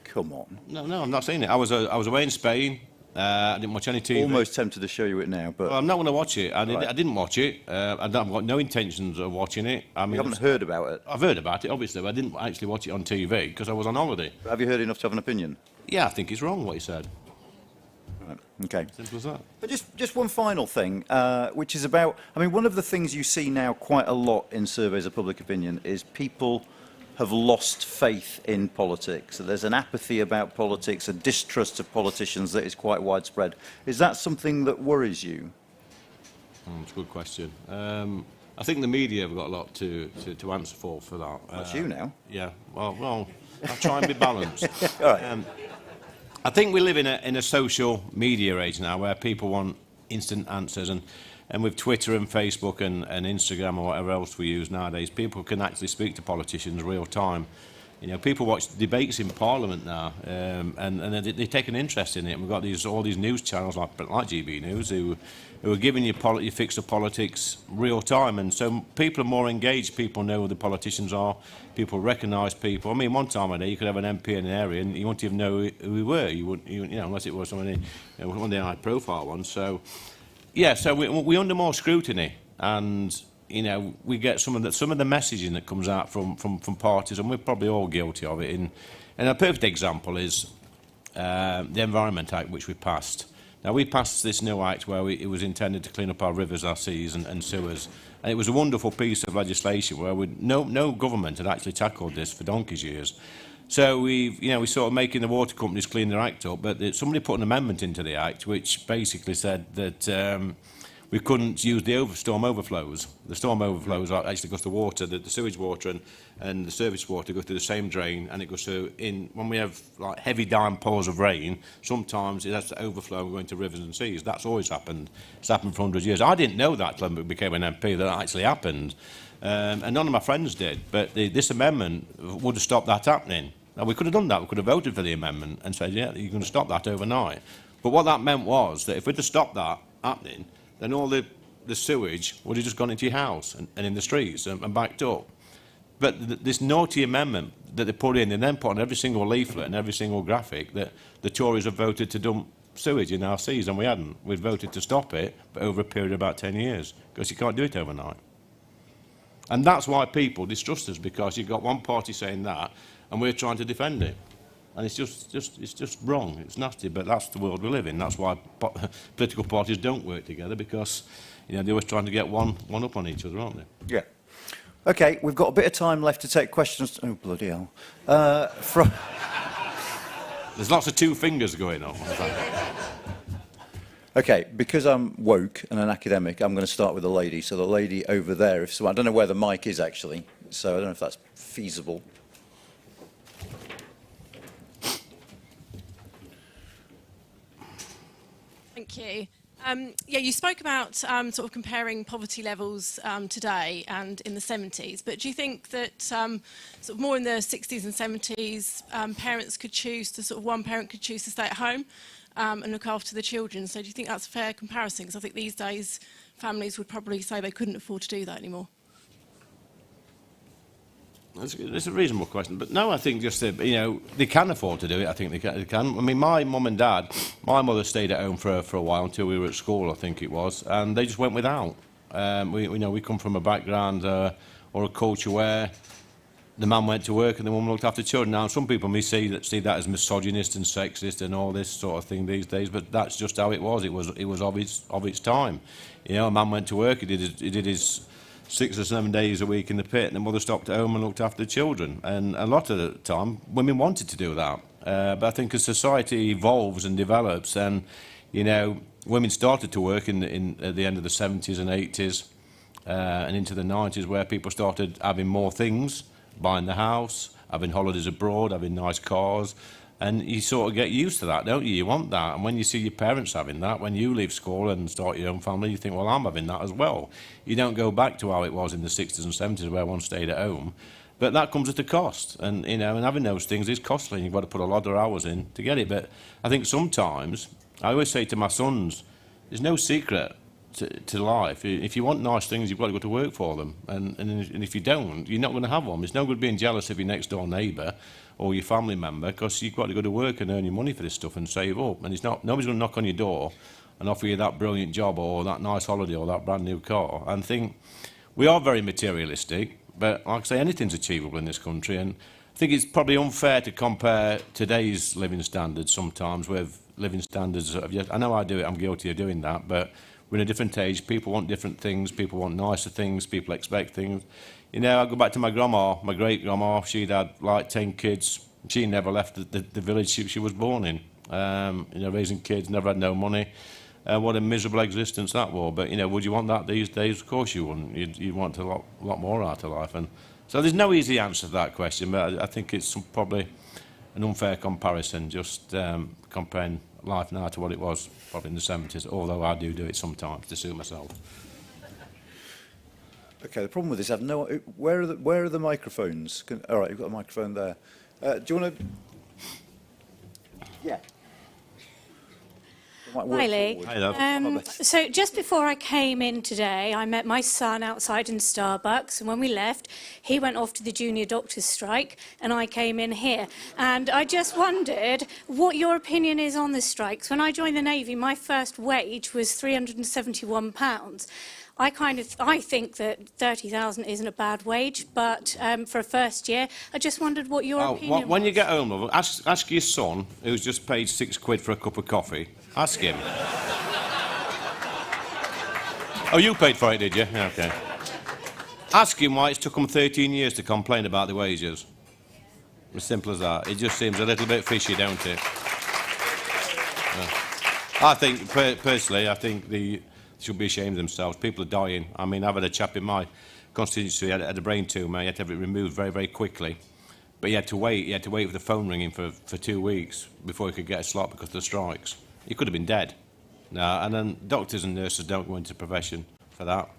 Come on. No, I've not seen it. I was away in Spain. I didn't watch any TV. Almost tempted to show you it now, but... Well, I'm not going to watch it. I Right. didn't watch it. I've got no intentions of watching it. I mean, You haven't heard about it. I've heard about it, obviously, but I didn't actually watch it on TV because I was on holiday. Have you heard enough to have an opinion? Yeah, I think it's wrong what he said. Right. Okay. Simple as that. But just one final thing, which is about... I mean, one of the things you see now quite a lot in surveys of public opinion is people have lost faith in politics. So there's an apathy about politics, a distrust of politicians that is quite widespread. Is that something that worries you? It's a good question. I think the media have got a lot to answer for that. That's you now. Yeah. Well, I'll try and be balanced. All right. I think we live in a social media age now where people want instant answers, and with Twitter and Facebook and Instagram or whatever else we use nowadays, people can actually speak to politicians real time. You know, people watch debates in Parliament now, and they take an interest in it. And we've got all these news channels like GB News who are giving you your fix of politics real time, and so people are more engaged. People know who the politicians are. People recognise people. I mean, one time a day you could have an MP in an area and you wouldn't even know who we were. You wouldn't, unless it was somebody, one of the high-profile ones. So, yeah, so we're under more scrutiny, and we get some of the messaging that comes out from parties, and we're probably all guilty of it. And a perfect example is the Environment Act, which we passed. Now, we passed this new act where it was intended to clean up our rivers, our seas and sewers. And it was a wonderful piece of legislation where no government had actually tackled this for donkey's years. So we sort of making the water companies clean their act up, but somebody put an amendment into the act which basically said that we couldn't use the storm overflows. The storm overflows are actually because the water, the sewage water and the surface water go through the same drain, and it goes through when we have like heavy downpours of rain, sometimes it has to overflow and go into rivers and seas. That's always happened. It's happened for 100 years. I didn't know that until I became an MP, that actually happened. And none of my friends did. But this amendment would have stopped that happening. Now, we could have done that. We could have voted for the amendment and said, yeah, you're going to stop that overnight. But what that meant was that if we'd have stopped that happening, then all the sewage would have just gone into your house and in the streets and backed up. But this naughty amendment that they put in, and then put on every single leaflet and every single graphic that the Tories have voted to dump sewage in our seas, and we hadn't. We'd voted to stop it, but over a period of about 10 years, because you can't do it overnight. And that's why people distrust us, because you've got one party saying that, and we're trying to defend it. And it's just wrong. It's nasty, but that's the world we live in. That's why political parties don't work together, because they're always trying to get one up on each other, aren't they? Yeah. Okay, we've got a bit of time left to take questions. Oh, bloody hell. There's lots of two fingers going on. Okay, because I'm woke and an academic, I'm going to start with the lady. So the lady over there, I don't know where the mic is actually, so I don't know if that's feasible. Thank you. Yeah, you spoke about sort of comparing poverty levels today and in the 70s, but do you think that sort of more in the 60s and 70s, parents could choose to one parent could choose to stay at home and look after the children? So do you think that's a fair comparison? Because I think these days families would probably say they couldn't afford to do that anymore. It's a reasonable question, but no, I think just that, they can afford to do it. I think they can. I mean, my mum and dad, my mother stayed at home for a while until we were at school, I think it was, and they just went without. We come from a background or a culture where the man went to work and the woman looked after children. Now, some people may see that as misogynist and sexist and all this sort of thing these days, but that's just how it was. It was of its time. A man went to work. He did his 6 or 7 days a week in the pit, and the mother stopped at home and looked after the children. And a lot of the time, women wanted to do that. But I think as society evolves and develops, and women started to work at the end of the 70s and 80s and into the 90s, where people started having more things, buying the house, having holidays abroad, having nice cars. And you sort of get used to that, don't you? You want that. And when you see your parents having that, when you leave school and start your own family, you think, well, I'm having that as well. You don't go back to how it was in the 60s and 70s where one stayed at home. But that comes at a cost. And, and having those things is costly. You've got to put a lot of hours in to get it. But I think sometimes, I always say to my sons, there's no secret to life. If you want nice things, you've got to go to work for them. And if you don't, you're not going to have them. It's no good being jealous of your next door neighbour or your family member, because you've got to go to work and earn your money for this stuff and save up. And nobody's going to knock on your door and offer you that brilliant job or that nice holiday or that brand new car. And I think we are very materialistic, but like I say, anything's achievable in this country. And I think it's probably unfair to compare today's living standards sometimes with living standards of I know I do it, I'm guilty of doing that, but we're in a different age. People want different things. People want nicer things. People expect things. I go back to my grandma, my great-grandma. She'd had like 10 kids. She never left the village she was born in. Raising kids, never had no money. What a miserable existence that was. But, would you want that these days? Of course you wouldn't. You'd want a lot more out of life. And so there's no easy answer to that question, but I think it's probably an unfair comparison, just comparing life now to what it was probably in the 70s, although I do it sometimes to suit myself. Okay, the problem with this, I have no. Where are the microphones? All right, you've got a microphone there. Do you want to? Yeah. Riley, Hi, love. so just before I came in today, I met my son outside in Starbucks, and when we left, he went off to the junior doctors' strike, and I came in here. And I just wondered what your opinion is on the strikes. When I joined the Navy, my first wage was £371. I think that 30,000 isn't a bad wage, but for a first year, I just wondered what your opinion was. When you get home, love, ask your son, who's just paid £6 for a cup of coffee. Ask him. Oh, you paid for it, did you? Yeah, OK. Ask him why it's took him 13 years to complain about the wages. As simple as that. It just seems a little bit fishy, don't it? Yeah. I think, personally, I think the should be ashamed of themselves. People are dying. I mean, I've had a chap in my constituency had a brain tumour. He had to have it removed very, very quickly. But he had to wait. He had to wait for the phone ringing for 2 weeks before he could get a slot because of the strikes. He could have been dead. No, and then doctors and nurses don't go into the profession for that.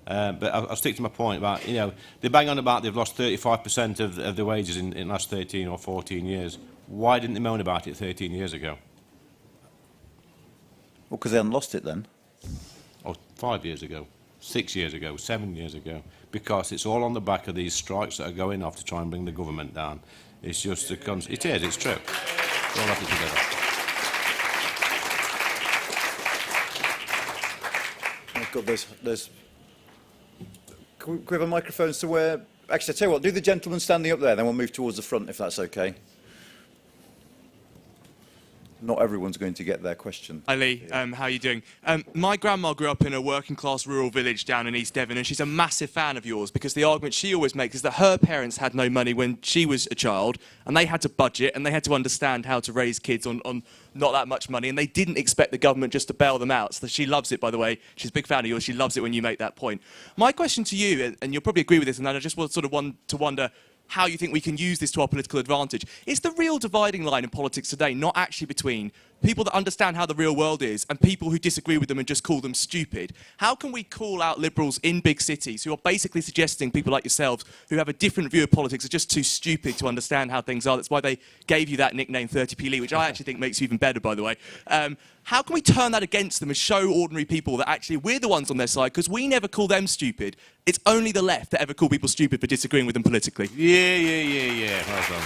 But I'll stick to my point about, you know, they bang on about they've lost 35% of the wages in the last 13 or 14 years. Why didn't they moan about it 13 years ago? Well, because they hadn't lost it then. Or 5 years ago, 6 years ago, 7 years ago. Because it's all on the back of these strikes that are going off to try and bring the government down. It's just a it is, it's true. It's all have it together. Oh God, there's. Can we have a microphone somewhere? Actually, I tell you what, do the gentleman standing up there, then we'll move towards the front if that's okay. Not everyone's going to get their question. Hi Lee, how are you doing? My grandma grew up in a working class rural village down in East Devon, and she's a massive fan of yours because the argument she always makes is that her parents had no money when she was a child, and they had to budget and they had to understand how to raise kids on not that much money, and they didn't expect the government just to bail them out. So she loves it, by the way. She's a big fan of yours. She loves it when you make that point. My question to you, and you'll probably agree with this, and I just sort of want to wonder how you think we can use this to our political advantage. Is the real dividing line in politics today not actually between people that understand how the real world is and people who disagree with them and just call them stupid? How can we call out liberals in big cities who are basically suggesting people like yourselves who have a different view of politics are just too stupid to understand how things are? That's why they gave you that nickname 30p Lee, which I actually think makes you even better, by the way. How can we turn that against them and show ordinary people that actually we're the ones on their side, because we never call them stupid. It's only the left that ever call people stupid for disagreeing with them politically. Yeah. Well done.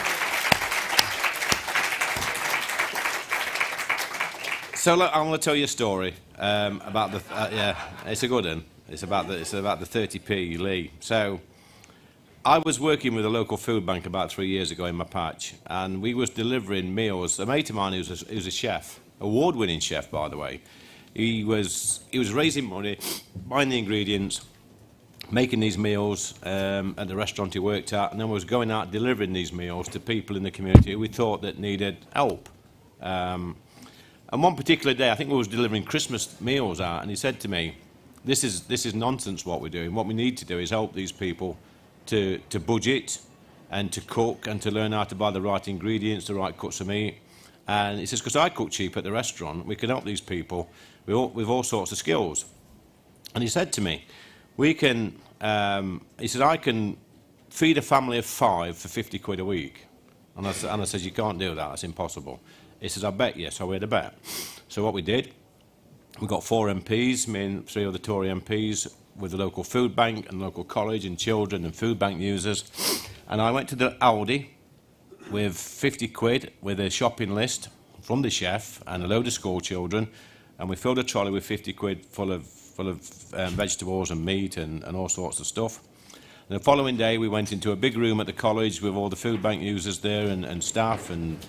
So look, I'm going to tell you a story about the. It's a good one. It's about the 30p Lee. So I was working with a local food bank about 3 years ago in my patch, and we was delivering meals. A mate of mine who was a chef, award-winning chef, by the way. He was raising money, buying the ingredients, making these meals at the restaurant he worked at, and then was going out delivering these meals to people in the community who we thought that needed help. And one particular day, I think we was delivering Christmas meals out, and he said to me, "This is nonsense what we're doing. What we need to do is help these people to budget and to cook and to learn how to buy the right ingredients, the right cuts of meat." And he says, "Because I cook cheap at the restaurant, we can help these people with all sorts of skills." And he said to me, "We can." He said, "I can feed a family of 5 for 50 quid a week." And I said, "You can't do that. It's impossible." He says, "I bet you." So we had a bet. So what we did, we got 4 MPs, me and 3 other Tory MPs, with the local food bank and local college and children and food bank users. And I went to the Aldi with 50 quid with a shopping list from the chef and a load of school children, and we filled a trolley with 50 quid full of vegetables and meat and all sorts of stuff. And the following day we went into a big room at the college with all the food bank users there and staff and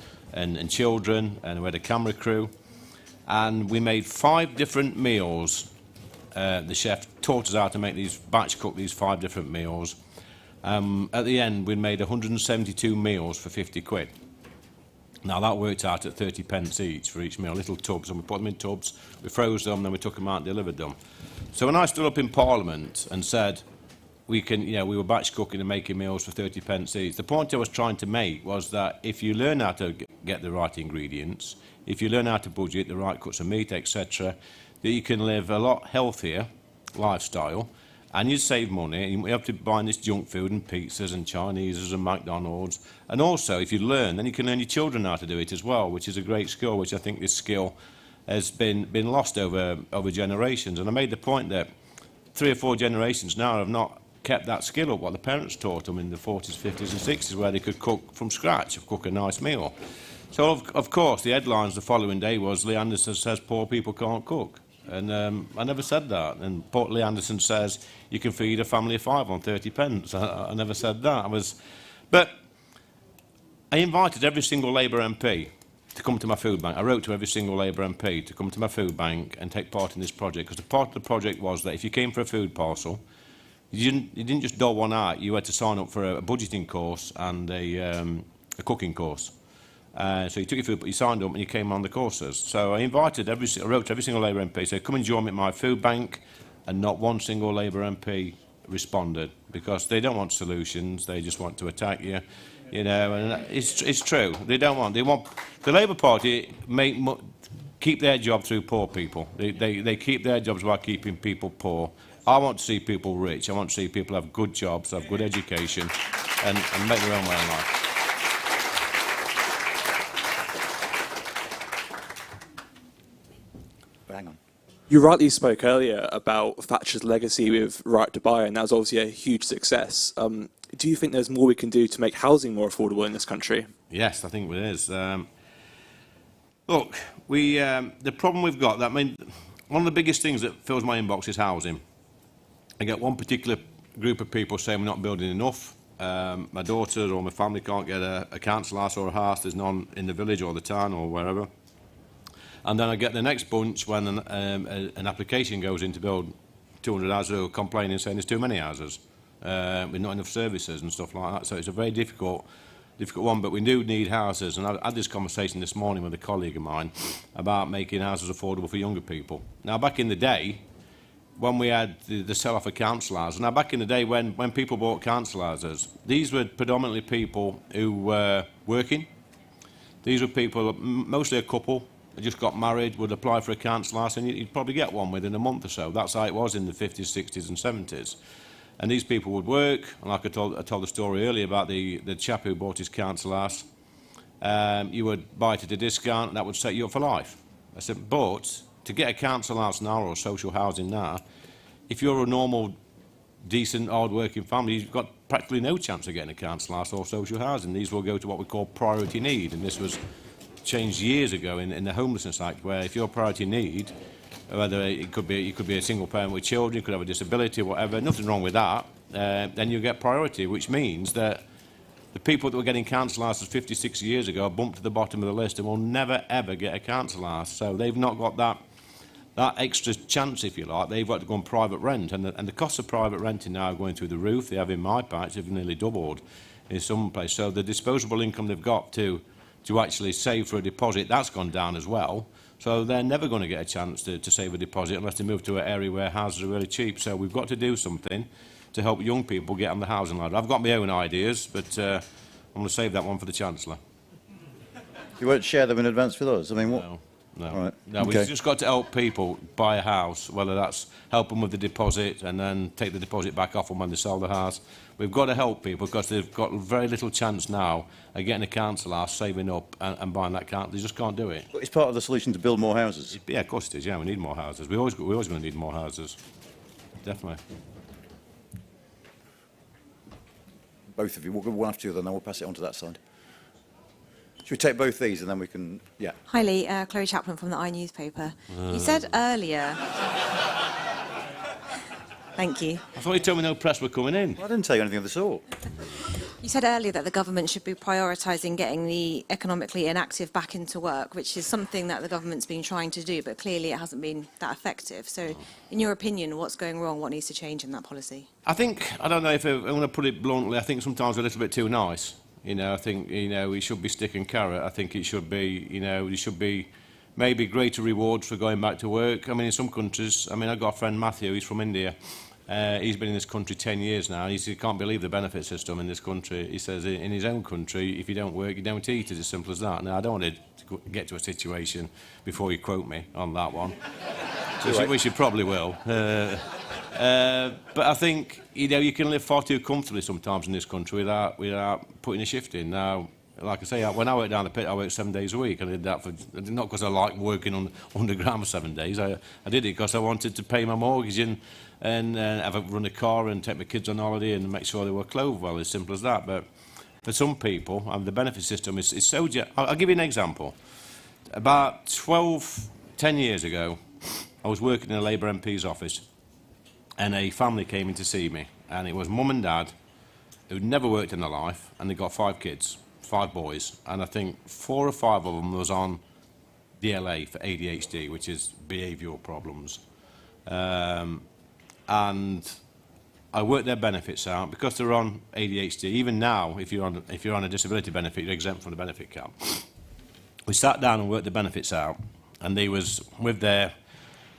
children, and we had a camera crew, and we made 5 different meals. The chef taught us how to make batch cook these 5 different meals. At the end, we made 172 meals for 50 quid. Now, that worked out at 30 pence each for each meal, little tubs, and we put them in tubs, we froze them, then we took them out and delivered them. So when I stood up in Parliament and said, we were batch cooking and making meals for 30 pence each, the point I was trying to make was that if you learn how to get the right ingredients, if you learn how to budget the right cuts of meat, etc., that you can live a lot healthier lifestyle, and you save money. You have to buy this junk food and pizzas and Chineses and McDonald's. And also, if you learn, then you can learn your children how to do it as well, which is a great skill, which I think this skill has been lost over generations. And I made the point that 3 or 4 generations now have not kept that skill up, what the parents taught them in the 40s, 50s and 60s, where they could cook from scratch, cook a nice meal. So, of course, the headlines the following day was, "Lee Anderson says poor people can't cook." And I never said that. And Lee Anderson says you can feed a family of 5 on 30 pence. I never said that. But I invited every single Labour MP to come to my food bank. I wrote to every single Labour MP to come to my food bank and take part in this project, because the part of the project was that if you came for a food parcel, you didn't just dole one out. You had to sign up for a budgeting course and a cooking course. So you took your food, but you signed up and you came on the courses. So I wrote to every single Labour MP, said, come and join me at my food bank, and not one single Labour MP responded, because they don't want solutions, they just want to attack you, you know, and it's true. They want the Labour Party keep their job through poor people. They keep their jobs by keeping people poor. I want to see people rich. I want to see people have good jobs, have good education, and make their own way in life. Hang on. You rightly spoke earlier about Thatcher's legacy with Right to Buy, and that was obviously a huge success. Do you think there's more we can do to make housing more affordable in this country? Yes, I think there is. Look, the problem we've got, one of the biggest things that fills my inbox is housing. I get one particular group of people saying we're not building enough. My daughter or my family can't get a council house or a house. There's none in the village or the town or wherever. And then I get the next bunch when an application goes in to build 200 houses who are complaining, saying there's too many houses with not enough services and stuff like that. So it's a very difficult one, but we do need houses. And I had this conversation this morning with a colleague of mine about making houses affordable for younger people. Now, back in the day, when we had the sell-off of council houses, now back in the day when people bought council houses, these were predominantly people who were working. These were people, mostly a couple, just got married, would apply for a council house, and you'd probably get one within a month or so. That's how it was in the 50s, 60s and 70s. And these people would work, and like I told the story earlier about the chap who bought his council house. You would buy it at a discount, and that would set you up for life. I said, but to get a council house now or social housing now, if you're a normal, decent, hard-working family, you've got practically no chance of getting a council house or social housing. These will go to what we call priority need, and this was changed years ago in the Homelessness Act, where if your priority need, whether you could be a single parent with children, you could have a disability, whatever, nothing wrong with that, then you get priority, which means that the people that were getting council houses 50, 60 years ago are bumped to the bottom of the list and will never, ever get a council house. So they've not got that extra chance, if you like. They've got to go on private rent, and the costs of private renting now are going through the roof. They have in my patch, they've nearly doubled in some place. So the disposable income they've got to actually save for a deposit, that's gone down as well. So they're never going to get a chance to save a deposit unless they move to an area where houses are really cheap. So we've got to do something to help young people get on the housing ladder. I've got my own ideas, but I'm going to save that one for the Chancellor. You won't share them in advance with us? I mean, what? No. All right. No, Okay. we've just got to help people buy a house, whether that's help them with the deposit and then take the deposit back off them when they sell the house. We've got to help people because they've got very little chance now of getting a council house, saving up and buying that council. They just can't do it. But it's part of the solution to build more houses. Yeah, of course it is. Yeah, we need more houses. We're always going to need more houses. Definitely. Both of you. We'll go one after the other, and then we'll pass it on to that side. Should we take both these, and then we can... Yeah. Hi, Lee. Chloe Chaplin from the iNewspaper. You said earlier... Thank you. I thought you told me no press were coming in. Well, I didn't tell you anything of the sort. You said earlier that the government should be prioritising getting the economically inactive back into work, which is something that the government's been trying to do, but clearly it hasn't been that effective. So, in your opinion, what's going wrong? What needs to change in that policy? I don't know if I'm going to put it bluntly, I think sometimes we're a little bit too nice. You know, I think, you know, we should be stick and carrot. I think it should be, you know, there should be maybe greater rewards for going back to work. I mean, in some countries, I mean, I've got a friend, Matthew, he's from India. He's been in this country 10 years now. He can't believe the benefit system in this country. He says in his own country, if you don't work, you don't eat. It's as simple as that. Now, I don't want to get to a situation before you quote me on that one, which you probably will. But I think, you know, you can live far too comfortably sometimes in this country without putting a shift in. Now, like I say, when I worked down the pit, I worked 7 days a week. I did that not because I like working underground for 7 days. I did it because I wanted to pay my mortgage and run a car and take my kids on holiday and make sure they were clothed well, as simple as that. But for some people, the benefit system is so... I'll give you an example. About 10 years ago, I was working in a Labour MP's office, and a family came in to see me, and it was mum and dad who'd never worked in their life, and they got 5 kids, 5 boys, and I think 4 or 5 of them was on DLA for ADHD, which is behavioural problems. And I worked their benefits out because they're on ADHD. Even now, if you're on a disability benefit, you're exempt from the benefit cap. we sat down and worked the benefits out, and they was with their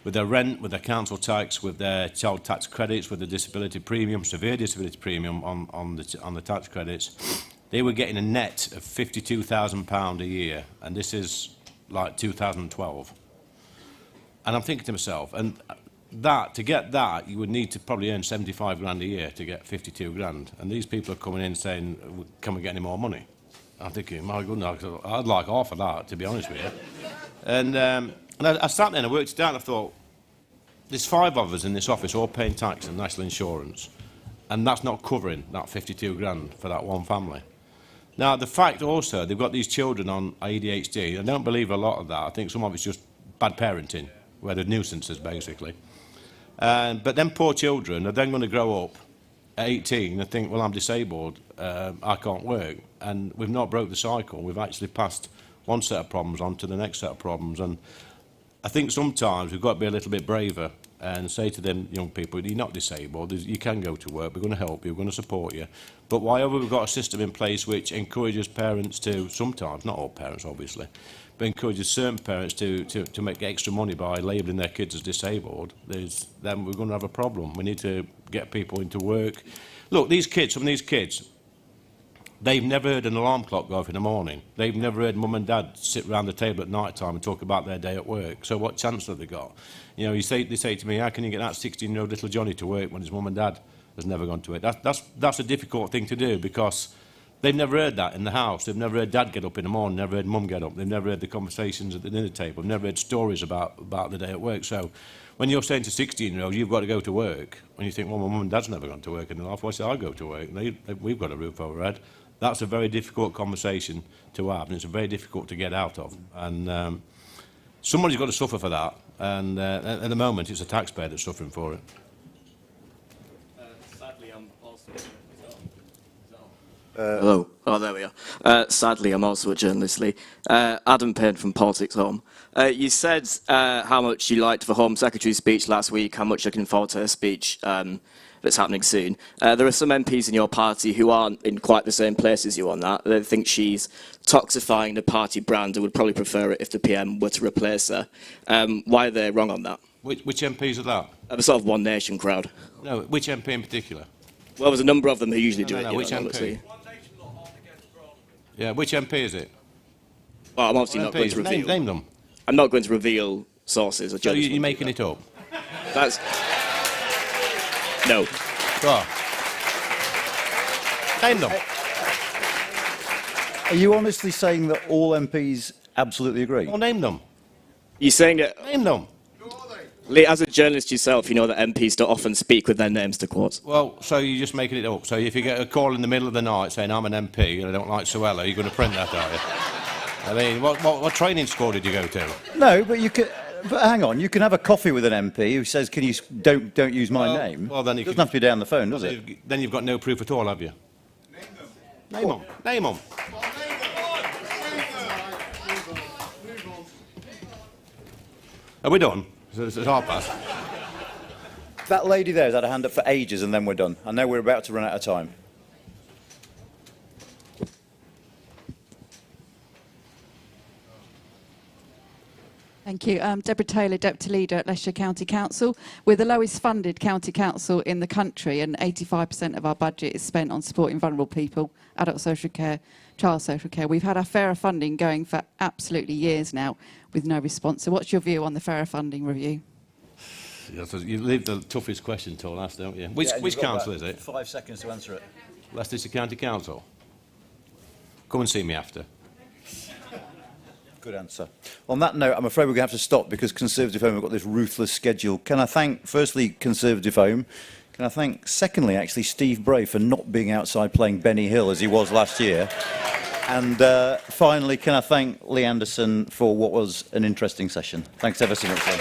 rent, with their council tax, with their child tax credits, with the disability premium, severe disability premium on the tax credits, they were getting a net of £52,000 a year, and this is like 2012. And I'm thinking to myself, and to get that, you would need to probably earn 75 grand a year to get 52 grand. And these people are coming in saying, can we get any more money? I'm thinking, my goodness, I'd like half of that, to be honest with you. And I sat there and I worked it out and I thought, there's 5 of us in this office all paying tax and national insurance, and that's not covering that 52 grand for that one family. Now, the fact also, they've got these children on ADHD. I don't believe a lot of that. I think some of it's just bad parenting, where they're nuisances, basically. But them poor children are then going to grow up at 18 and think, well, I'm disabled, I can't work. And we've not broke the cycle. We've actually passed one set of problems on to the next set of problems. And I think sometimes we've got to be a little bit braver and say to them young people, you're not disabled, you can go to work, we're going to help you, we're going to support you. But why have we got a system in place which encourages parents to, sometimes, not all parents obviously, but encourages certain parents to make extra money by labelling their kids as disabled, then we're going to have a problem. We need to get people into work. Look, these kids, some of these kids, they've never heard an alarm clock go off in the morning. They've never heard mum and dad sit around the table at night time and talk about their day at work. So what chance have they got? You know, they say to me, how can you get that 16-year-old little Johnny to work when his mum and dad has never gone to it? That's a difficult thing to do because they've never heard that in the house. They've never heard dad get up in the morning, never heard mum get up. They've never heard the conversations at the dinner table. They've never heard stories about the day at work. So when you're saying to 16-year-olds, you've got to go to work, and you think, well, my mum and dad's never gone to work in their life, why should I go to work? We've got a roof over our head. That's a very difficult conversation to have, and it's very difficult to get out of. And somebody's got to suffer for that, and at the moment, it's the taxpayer that's suffering for it. Sadly, I'm also... Hello. Oh, there we are. Sadly, I'm also a journalist, Lee. Adam Payne from Politics Home. You said how much you liked the Home Secretary's speech last week, how much you're looking forward to her speech that's happening soon. There are some MPs in your party who aren't in quite the same place as you on that. They think she's toxifying the party brand and would probably prefer it if the PM were to replace her. Why are they wrong on that? Which MPs are that? The sort of One Nation crowd. No, which MP in particular? Well, there's a number of them who usually do it. No, which MP? Yeah, which MP is it? Well, I'm obviously not going to reveal. Name them. I'm not going to reveal sources. So you're making it up? That's... No. Go on. Name them. Are you honestly saying that all MPs absolutely agree? Well, name them. You're saying it... Name them. Lee, as a journalist yourself, you know that MPs don't often speak with their names to quote. Well, so you're just making it up. So if you get a call in the middle of the night saying, I'm an MP and I don't like Suella, you're going to print that, are you? I mean, what training school did you go to? No, but you could... But hang on, you can have a coffee with an MP who says, "Can you don't use my name?" Well, then it doesn't have to be down the phone, does it? Then you've got no proof at all, have you? Name them. Name them. Are we done? It's half past. That lady there has had a hand up for ages, and then we're done. I know we're about to run out of time. Thank you. Deborah Taylor, Deputy Leader at Leicestershire County Council. We're the lowest funded county council in the country, and 85% of our budget is spent on supporting vulnerable people, adult social care, child social care. We've had our fairer funding going for absolutely years now with no response. So what's your view on the fairer funding review? You leave the toughest question till last, don't you? Which council is it? 5 seconds to answer it. Leicestershire County Council. Come and see me after. Good answer. On that note, I'm afraid we're going to have to stop because Conservative Home have got this ruthless schedule. Can I thank, firstly, Conservative Home? Can I thank, secondly, actually, Steve Bray for not being outside playing Benny Hill as he was last year? And finally, can I thank Lee Anderson for what was an interesting session? Thanks ever so much, Lee.